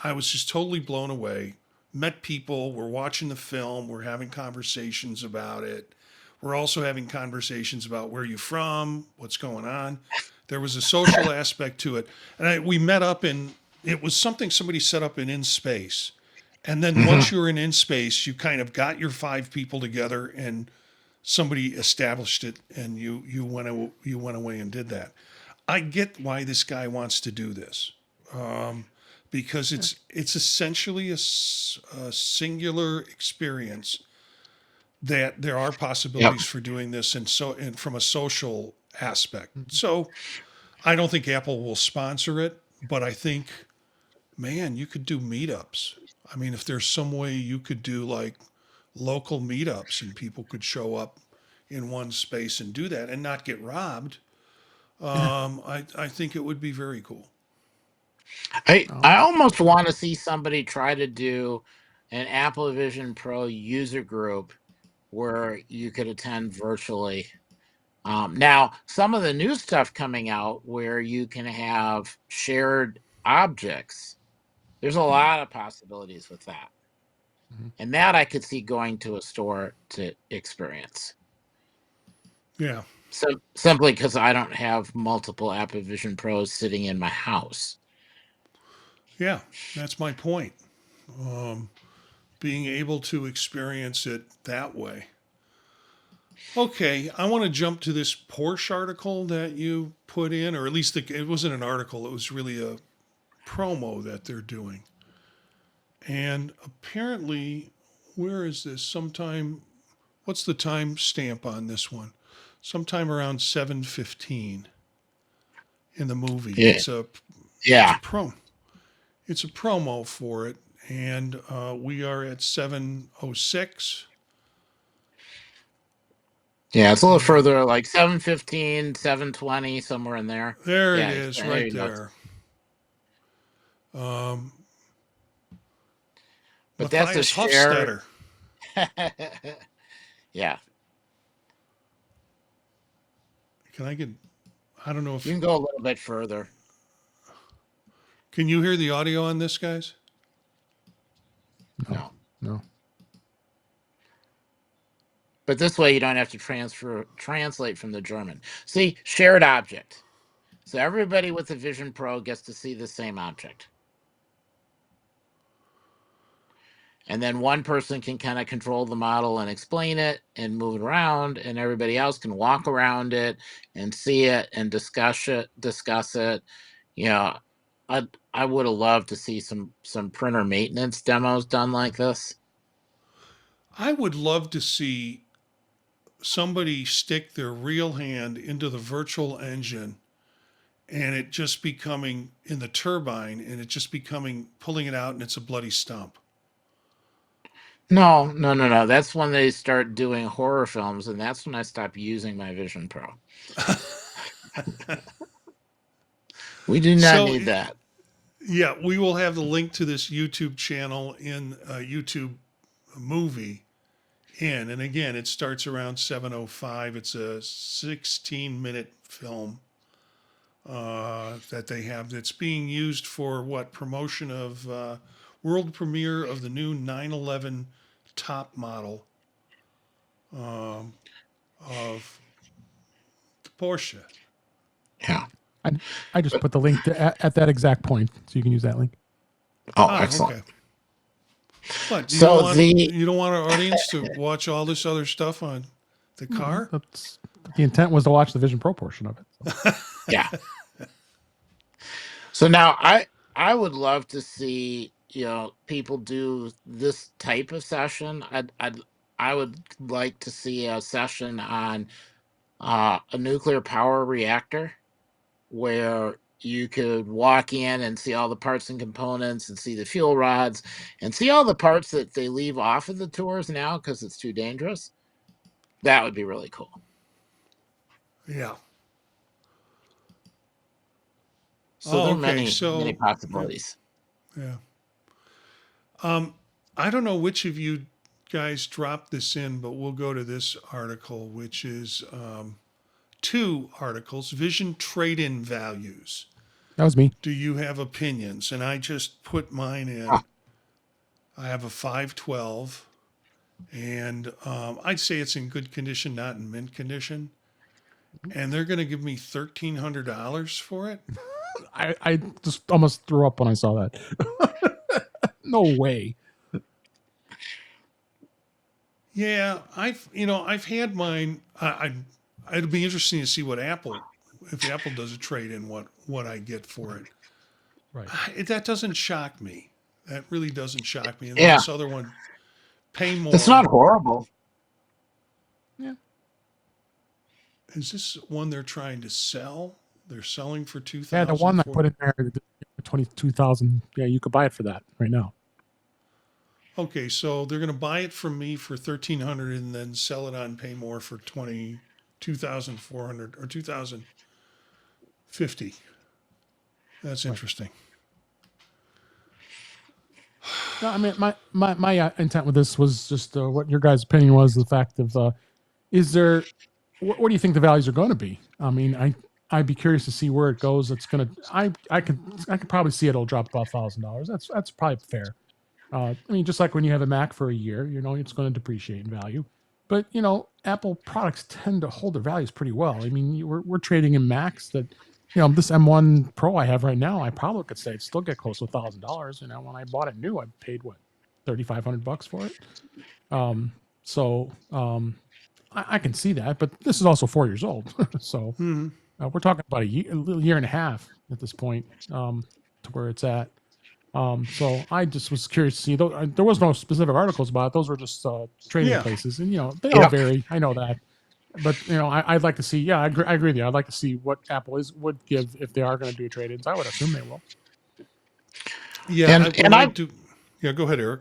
I was just totally blown away. Met people, we're watching the film, we're having conversations about it. We're also having conversations about where you're from, what's going on. There was a social aspect to it. And we met up it was something somebody set up in space. And then Hmm. once you were in space, you kind of got your 5 people together and somebody established it, and you went away and did that. I get why this guy wants to do this, because it's essentially a singular experience. That there are Yep. possibilities for doing this, and from a social aspect. So I don't think Apple will sponsor it, but I think, man, you could do meetups. I mean, if there's some way you could do like local meetups and people could show up in one space and do that and not get robbed, yeah. I think it would be very cool. Oh, I almost want to see somebody try to do an Apple Vision Pro user group where you could attend virtually. Now, some of the new stuff coming out where you can have shared objects, there's a lot of possibilities with that. mhm. And that I could see going to a store to experience. Yeah, So simply because I don't have multiple Apple Vision Pros sitting in my house. yeah, that's my point. Um, Being able to experience it that way. Okay, I want to jump to this Porsche article that you put in, or at least it wasn't an article, it was really a promo that they're doing. And apparently, where is this? What's the time stamp on this one? Sometime around 7:15 in the movie. Yeah. It's a Yeah. it's a promo for it, and we are at 7:06. Yeah, it's a little And further, like 7:15, 7:20, somewhere in there. there it Yeah, is, there right you go. there. Um, But that's a Matthias shared. Hofstetter. Yeah, Can I get? I don't know you if can go a little bit further. can you hear the audio on this, guys? No, No, no. but this way you don't have to translate from the German. See, shared object. So everybody with the Vision Pro gets to see the same object. And then one person can kind of control the model and explain it and move it around, and everybody else can walk around it and see it and discuss it. You know, I would have loved to see some printer maintenance demos done like this. I would love to see somebody stick their real hand into the virtual engine and it just becoming in the turbine and it just becoming pulling it out and it's a bloody stump. No. That's when they start doing horror films, and that's when I stopped using my Vision Pro. We do not So, need that. yeah, we will have the link to this YouTube channel in YouTube movie in. And again, it starts around 7:05. It's a 16-minute film that they have that's being used for what promotion of world premiere of the new 911 top model of the Porsche. Yeah. I just put the link at that exact point, so you can use that link. Oh, Ah, excellent. okay. What you So don't want? the You don't want our audience to watch all this other stuff on the car? That's the intent was to watch the Vision Pro portion of it. So. yeah. So now I would love to see, people do this type of session. I would like to see a session on a nuclear power reactor where you could walk in and see all the parts and components and see the fuel rods and see all the parts that they leave off of the tours now because it's too dangerous. That would be really cool. Yeah. So there are Okay. many So, possibilities. yeah. I don't know which of you guys dropped this in, but we'll go to this article, which is two articles: Vision trade-in values. That was me. Do you have opinions? And I just put mine in. Ah. I have a 512, and I'd say it's in good condition, not in mint condition. And they're going to give me $1,300 for it. I just almost threw up when I saw that. No way. Yeah, I've had mine. It'd be interesting to see what if Apple does a trade in, what I get for it. Right. That doesn't shock me. That really doesn't shock me. And then Yeah. this other one, pay more. It's not horrible. Yeah. Is this one they're trying to sell? They're selling for 2,000. Yeah, the one I put in there, 22,000. Yeah, you could buy it for that right now. Okay, so they're going to buy it from me for 1,300 and then sell it on Pay More for 2,400 or 2,050. That's interesting. No, I mean, my intent with this was just what your guys' opinion was, the fact of is there, what do you think the values are going to be? I mean, I'd be curious to see where it goes. It's going to, I could probably see it'll drop about $1,000. That's probably fair. I mean, just like when you have a Mac for a year, it's going to depreciate in value. But Apple products tend to hold their values pretty well. I mean, we're trading in Macs that, this M1 Pro I have right now, I probably could say it'd still get close to $1,000. When I bought it new, I paid what, $3,500 for it. I can see that, but this is also 4 years old, so we're talking about a year and a half at this point to where it's at. So I just was curious to see. There was no specific articles about it. Those were just trading places, and they all vary. I know that, but I'd like to see. Yeah, I agree with you. I'd like to see what Apple would give if they are going to do trade-ins. I would assume they will. Yeah, Yeah, go ahead, Eric.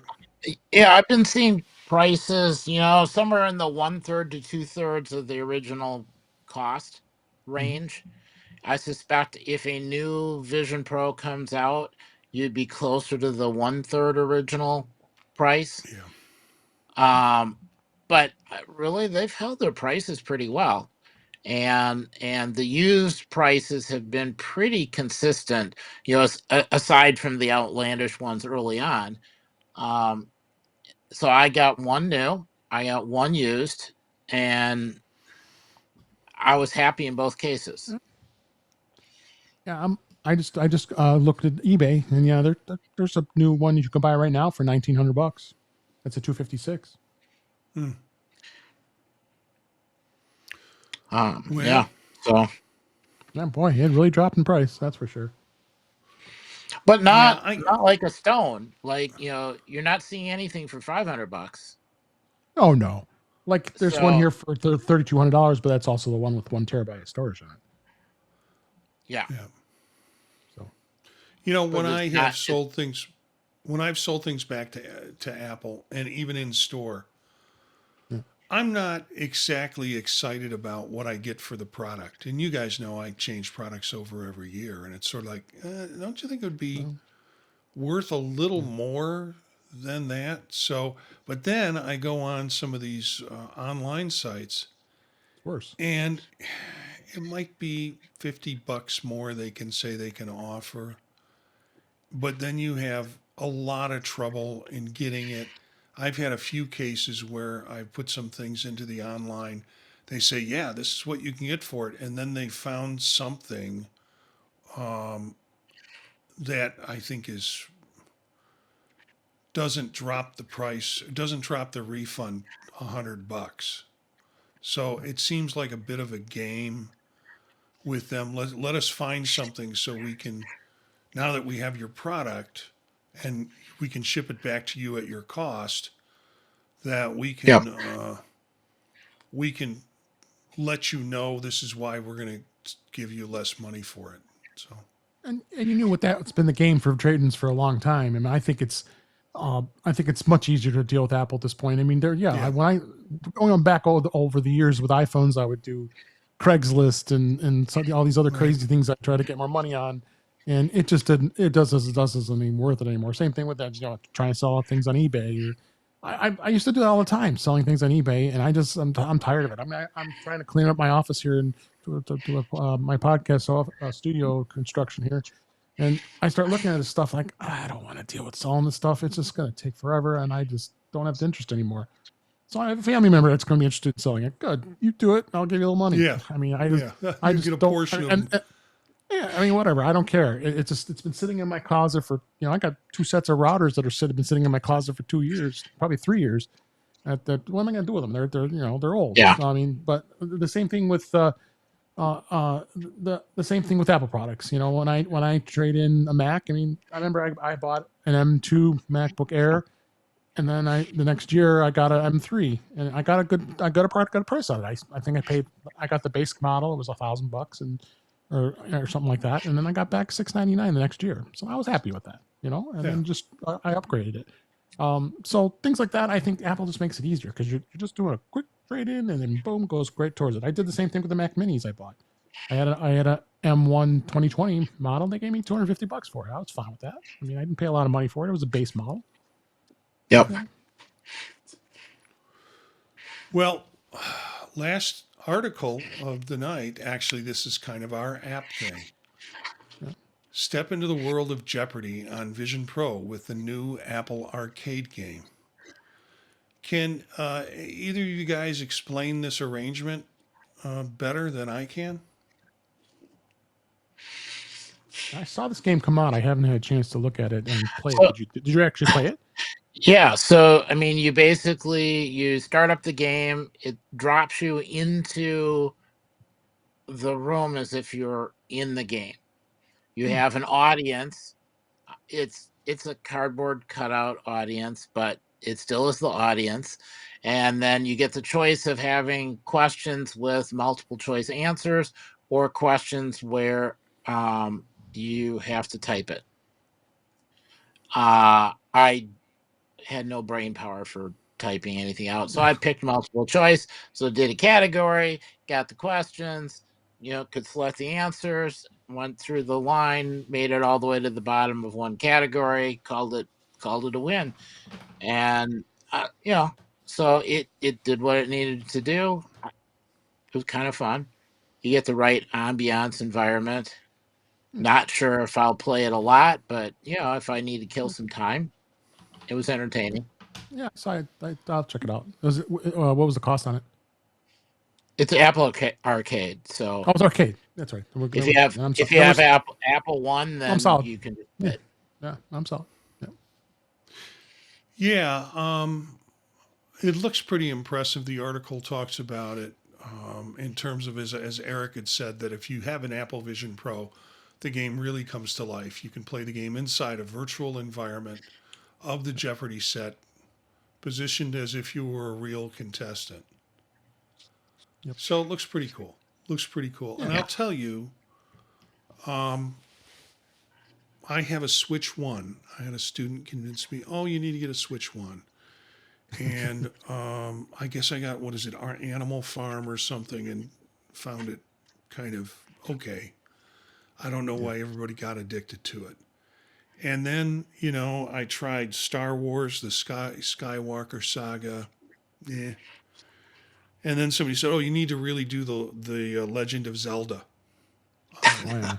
Yeah, I've been seeing prices, somewhere in the 1/3 to 2/3 of the original cost range. I suspect if a new Vision Pro comes out, you'd be closer to the 1/3 original price. Yeah. But really, they've held their prices pretty well, and the used prices have been pretty consistent. Aside from the outlandish ones early on. So I got one new, I got one used, and I was happy in both cases. Yeah, I just looked at eBay, and yeah, there's a new one you can buy right now for $1,900. That's a 256. Yeah. So. Yeah, boy, it really dropped in price. That's for sure. But not like a stone. Like you're not seeing anything for $500. Oh no! Like there's one here for $3,200, but that's also the one with 1 terabyte of storage on it. Yeah. So. When I have sold things when I've sold things back to Apple and even in store, Yeah. I'm not exactly excited about what I get for the product. And you guys know I change products over every year, and it's sort of like, don't you think it would be Well, worth a little yeah, more than that? So, but then I go on some of these online sites, it's worse. and it might be $50 more they can say they can offer, but then you have a lot of trouble in getting it. I've had a few cases where I put some things into the online. They say, yeah, this is what you can get for it. And then they found something that I think is doesn't drop the price, doesn't drop the refund $100. So it seems like a bit of a game with them. Let us find something so we can, now that we have your product and we can ship it back to you at your cost, that Yep. we can let you know this is why we're going to give you less money for it. So And you knew what that's been the game for trade-ins for a long time. I mean, I think it's much easier to deal with Apple at this point. I mean, yeah, when I going back over the years with iPhones, I would do Craigslist and all these other right, crazy things I try to get more money on, and it just didn't. It doesn't even worth it anymore. Same thing with that. Trying to sell things on eBay. I used to do that all the time, selling things on eBay, and I'm tired of it. I mean, I'm trying to clean up my office here and do my podcast studio construction here, and I start looking at this stuff like, I don't want to deal with selling this stuff. It's just going to take forever, and I just don't have the interest anymore. So I have a family member that's going to be interested in selling it. Good, you do it. I'll give you a little money. yeah, I mean, yeah. I You get a just don't. portion of And yeah, I mean, whatever. I don't care. It's been sitting in my closet for I got 2 sets of routers that been sitting in my closet for 2 years, probably 3 years. What am I going to do with them? They're old. Yeah. So, I mean, but the same thing with the same thing with Apple products. When I trade in a Mac, I mean, I remember I bought an M2 MacBook Air, and then the next year I got a M3, and I got a price on it. I think I got the basic model. It was $1,000 or something like that, and then I got back $699 the next year. So I was happy with that, and yeah. then just I upgraded it. So things like that, I think Apple just makes it easier because you're just doing a quick trade in, and then boom, goes great towards it. I did the same thing with the Mac Minis I bought. I had a M1 2020 model. They gave me $250 for it. I was fine with that. I mean, I didn't pay a lot of money for it. It was a base model. Yep. Yeah. Well, last article of the night, actually, this is kind of our app thing. Yeah. Step into the world of Jeopardy on Vision Pro with the new Apple Arcade game. Can either of you guys explain this arrangement better than I can? I saw this game come out. I haven't had a chance to look at it and play it. So, Did you actually play it? yeah. So, I mean, you start up the game. It drops you into the room as if you're in the game. You Hmm. have an audience. It's a cardboard cutout audience, but it still is the audience. And then you get the choice of having questions with multiple choice answers or questions where you have to type it. I had no brain power for typing anything out, so I picked multiple choice. So did a category, got the questions, could select the answers, went through the line, made it all the way to the bottom of one category, called it a win. And so it did what it needed to do. It was kind of fun. You get the right ambiance environment. Not sure if I'll play it a lot, but if I need to kill some time, it was entertaining. Yeah, so I'll check it out. What was the cost on it? It's Apple Arcade, so Oh, it's arcade. That's right. if you have I'm if sorry. you have Apple One, I'm then solid. you can just Yeah, play it. yeah, I'm solid. Yeah. Yeah, it looks pretty impressive. The article talks about it in terms of, as Eric had said, that if you have an Apple Vision Pro, the game really comes to life. You can play the game inside a virtual environment of the Jeopardy set, positioned as if you were a real contestant. Yep. So it looks pretty cool. Looks pretty cool. And Yeah. I'll tell you, I have a Switch 1. I had a student convince me, oh, you need to get a Switch 1. And I guess I got, what is it, our Animal Farm or something, and found it kind of okay. I don't know why everybody got addicted to it. And then, I tried Star Wars, the Skywalker saga. Yeah. And then somebody said, oh, you need to really do the Legend of Zelda. Oh, yeah.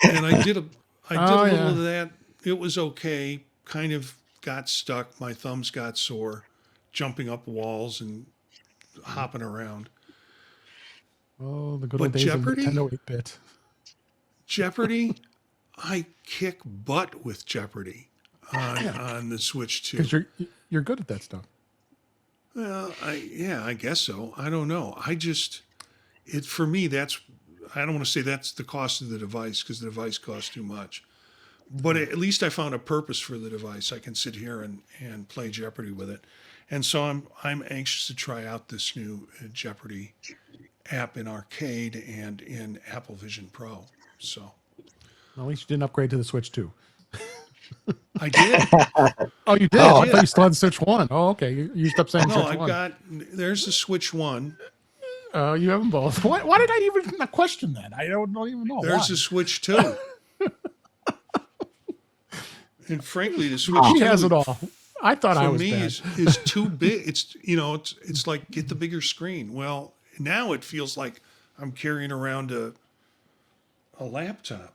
And I did a Oh, little yeah. of that. It was okay. Kind of got stuck. My thumbs got sore, jumping up walls and hopping around. Oh, the good But old days of Jeopardy, Nintendo 8-bit. Jeopardy, I kick butt with Jeopardy on Yeah, on the Switch because 2. you're good at that stuff. Well, I guess so. I don't know. For me, I don't want to say that's the cost of the device because the device costs too much. But at least I found a purpose for the device. I can sit here and play Jeopardy with it. And so I'm anxious to try out this new Jeopardy app in arcade and in Apple Vision Pro. So At least you didn't upgrade to the Switch 2. I did. Oh, you did? Oh, I thought you still had the Switch 1. Oh, okay. You stopped saying No, Switch 1. there's the Switch 1. You have them both. Why did I even question that? I don't even know. There's why. the Switch 2. And frankly, the Switch He 2 has it all. I thought I for was me bad. is too big. It's like get the bigger screen. Well, now it feels like I'm carrying around a laptop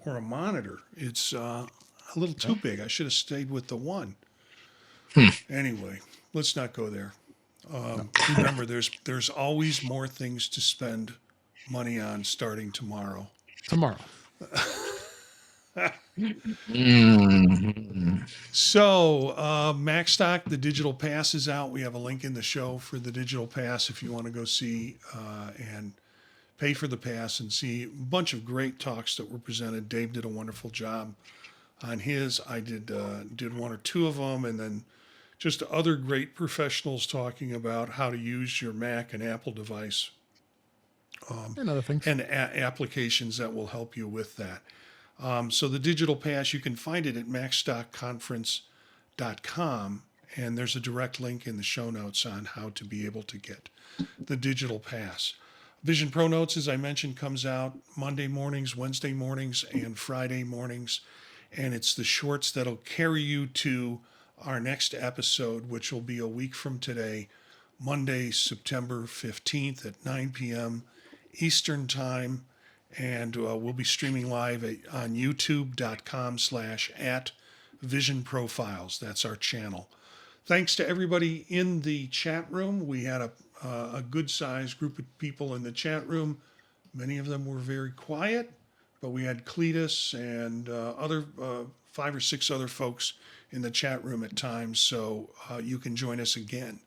or a monitor. It's a little too big. I should have stayed with the one. Anyway, let's not go there. Remember, there's always more things to spend money on starting tomorrow. Tomorrow. So, MacStock, the digital pass is out. We have a link in the show for the digital pass if you want to go see and pay for the pass and see a bunch of great talks that were presented. Dave did a wonderful job on his. I did one or two of them, and then just other great professionals talking about how to use your Mac and Apple device And other things. and applications that will help you with that. So the digital pass, you can find it at macstockconference.com, and there's a direct link in the show notes on how to be able to get the digital pass. Vision Pro Notes, as I mentioned, comes out Monday mornings, Wednesday mornings, and Friday mornings, and it's the shorts that'll carry you to our next episode, which will be a week from today, Monday, September 15th at 9 p.m. Eastern Time. And we'll be streaming live on youtube.com/@visionprofiles. That's our channel. Thanks to everybody in the chat room. We had a good-sized group of people in the chat room. Many of them were very quiet, but we had Cletus and other 5 or 6 other folks in the chat room at times. So you can join us again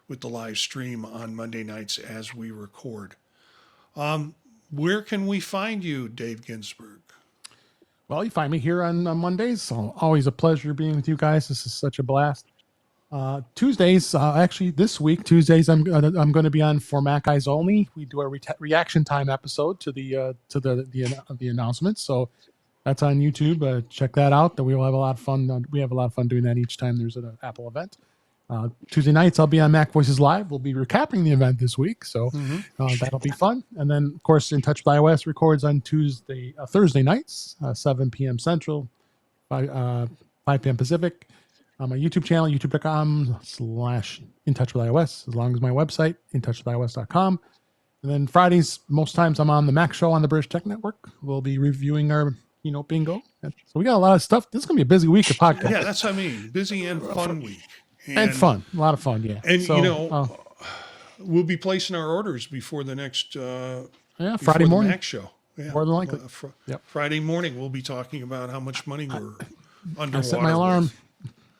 with the live stream on Monday nights as we record. Where can we find you, Dave Ginsburg? Well, you find me here on Mondays. So always a pleasure being with you guys. This is such a blast. Tuesdays, actually this week, Tuesdays, I'm going to be on For Mac Eyes Only. We do a reaction time episode to the announcements. So that's on YouTube. Check that out. We will have a lot of fun. We have a lot of fun doing that each time there's an Apple event. Tuesday nights, I'll be on Mac Voices Live. We'll be recapping the event this week, so that'll be fun. And then, of course, In Touch with iOS records on Thursday nights, 7 p.m. Central, 5 p.m. Pacific. On my YouTube channel, youtube.com/In Touch with iOS, as long as my website, intouchwithios.com. And then Fridays, most times I'm on the Mac Show on the British Tech Network. We'll be reviewing our bingo. So we got a lot of stuff. This is going to be a busy week of podcasts. Yeah, that's what I mean. Busy and fun week. And fun. A lot of fun, yeah. And, so, we'll be placing our orders before the next Friday morning. Mac Show. Yeah. More than likely. Yep. Friday morning, we'll be talking about how much money we're underwater. I set my alarm,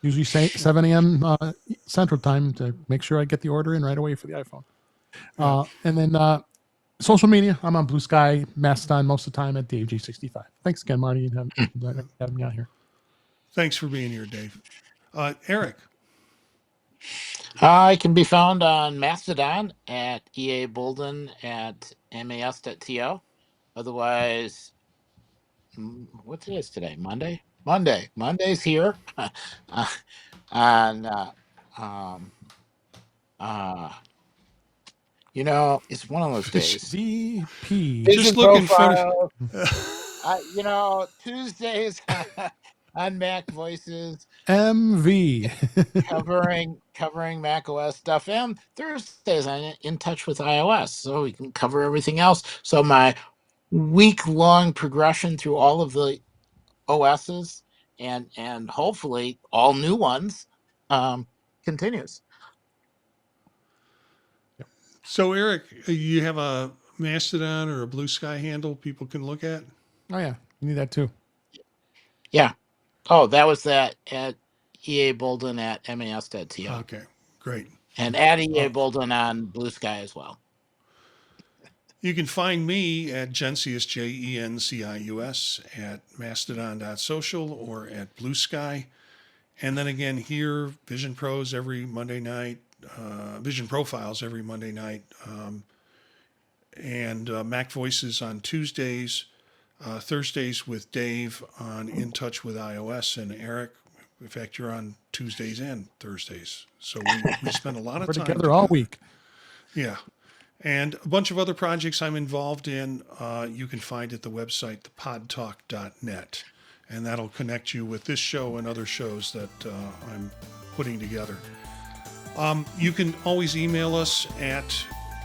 usually 7 a.m. Central Time, to make sure I get the order in right away for the iPhone. And then social media, I'm on Blue Sky, Mastodon most of the time at DaveG65. Thanks again, Marty, and having me out here. Thanks for being here, Dave. Eric. I can be found on Mastodon at EA Bolden at mas.to. Otherwise, what day is today? Monday. Monday's here. And um, uh, it's one of those days. VP. Just Vision look in front profile. of. Tuesdays on Mac Voices, MV. covering Mac OS stuff, and Thursdays I'm in touch with iOS, so we can cover everything else. So my week-long progression through all of the OSs and hopefully all new ones continues. So, Eric, you have a Mastodon or a Blue Sky handle people can look at? Oh yeah, you need that too. Yeah. Oh, that was that at EA Bolden at mas.to. Okay, great. And at EA Bolden on Blue Sky as well. You can find me at Gencius, Jencius, at mastodon.social or at Blue Sky. And then again here, Vision Pros every Monday night, Vision Profiles every Monday night, and Mac Voices on Tuesdays, Thursdays with Dave on In Touch with iOS and Eric. In fact, you're on Tuesdays and Thursdays. So we spend a lot of We're time together all week. Yeah. And a bunch of other projects I'm involved in, you can find at the website, thepodtalk.net. And that'll connect you with this show and other shows that I'm putting together. You can always email us at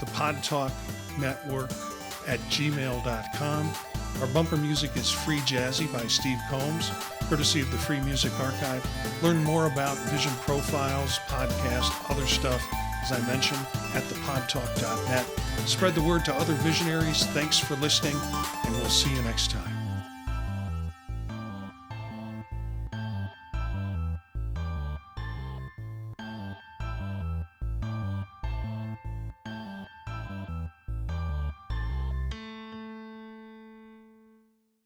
thepodtalknetwork@gmail.com. Our bumper music is Free Jazzy by Steve Combs, courtesy of the Free Music Archive. Learn more about Vision Profiles, podcast, other stuff, as I mentioned, at thepodtalk.net. Spread the word to other visionaries. Thanks for listening, and we'll see you next time.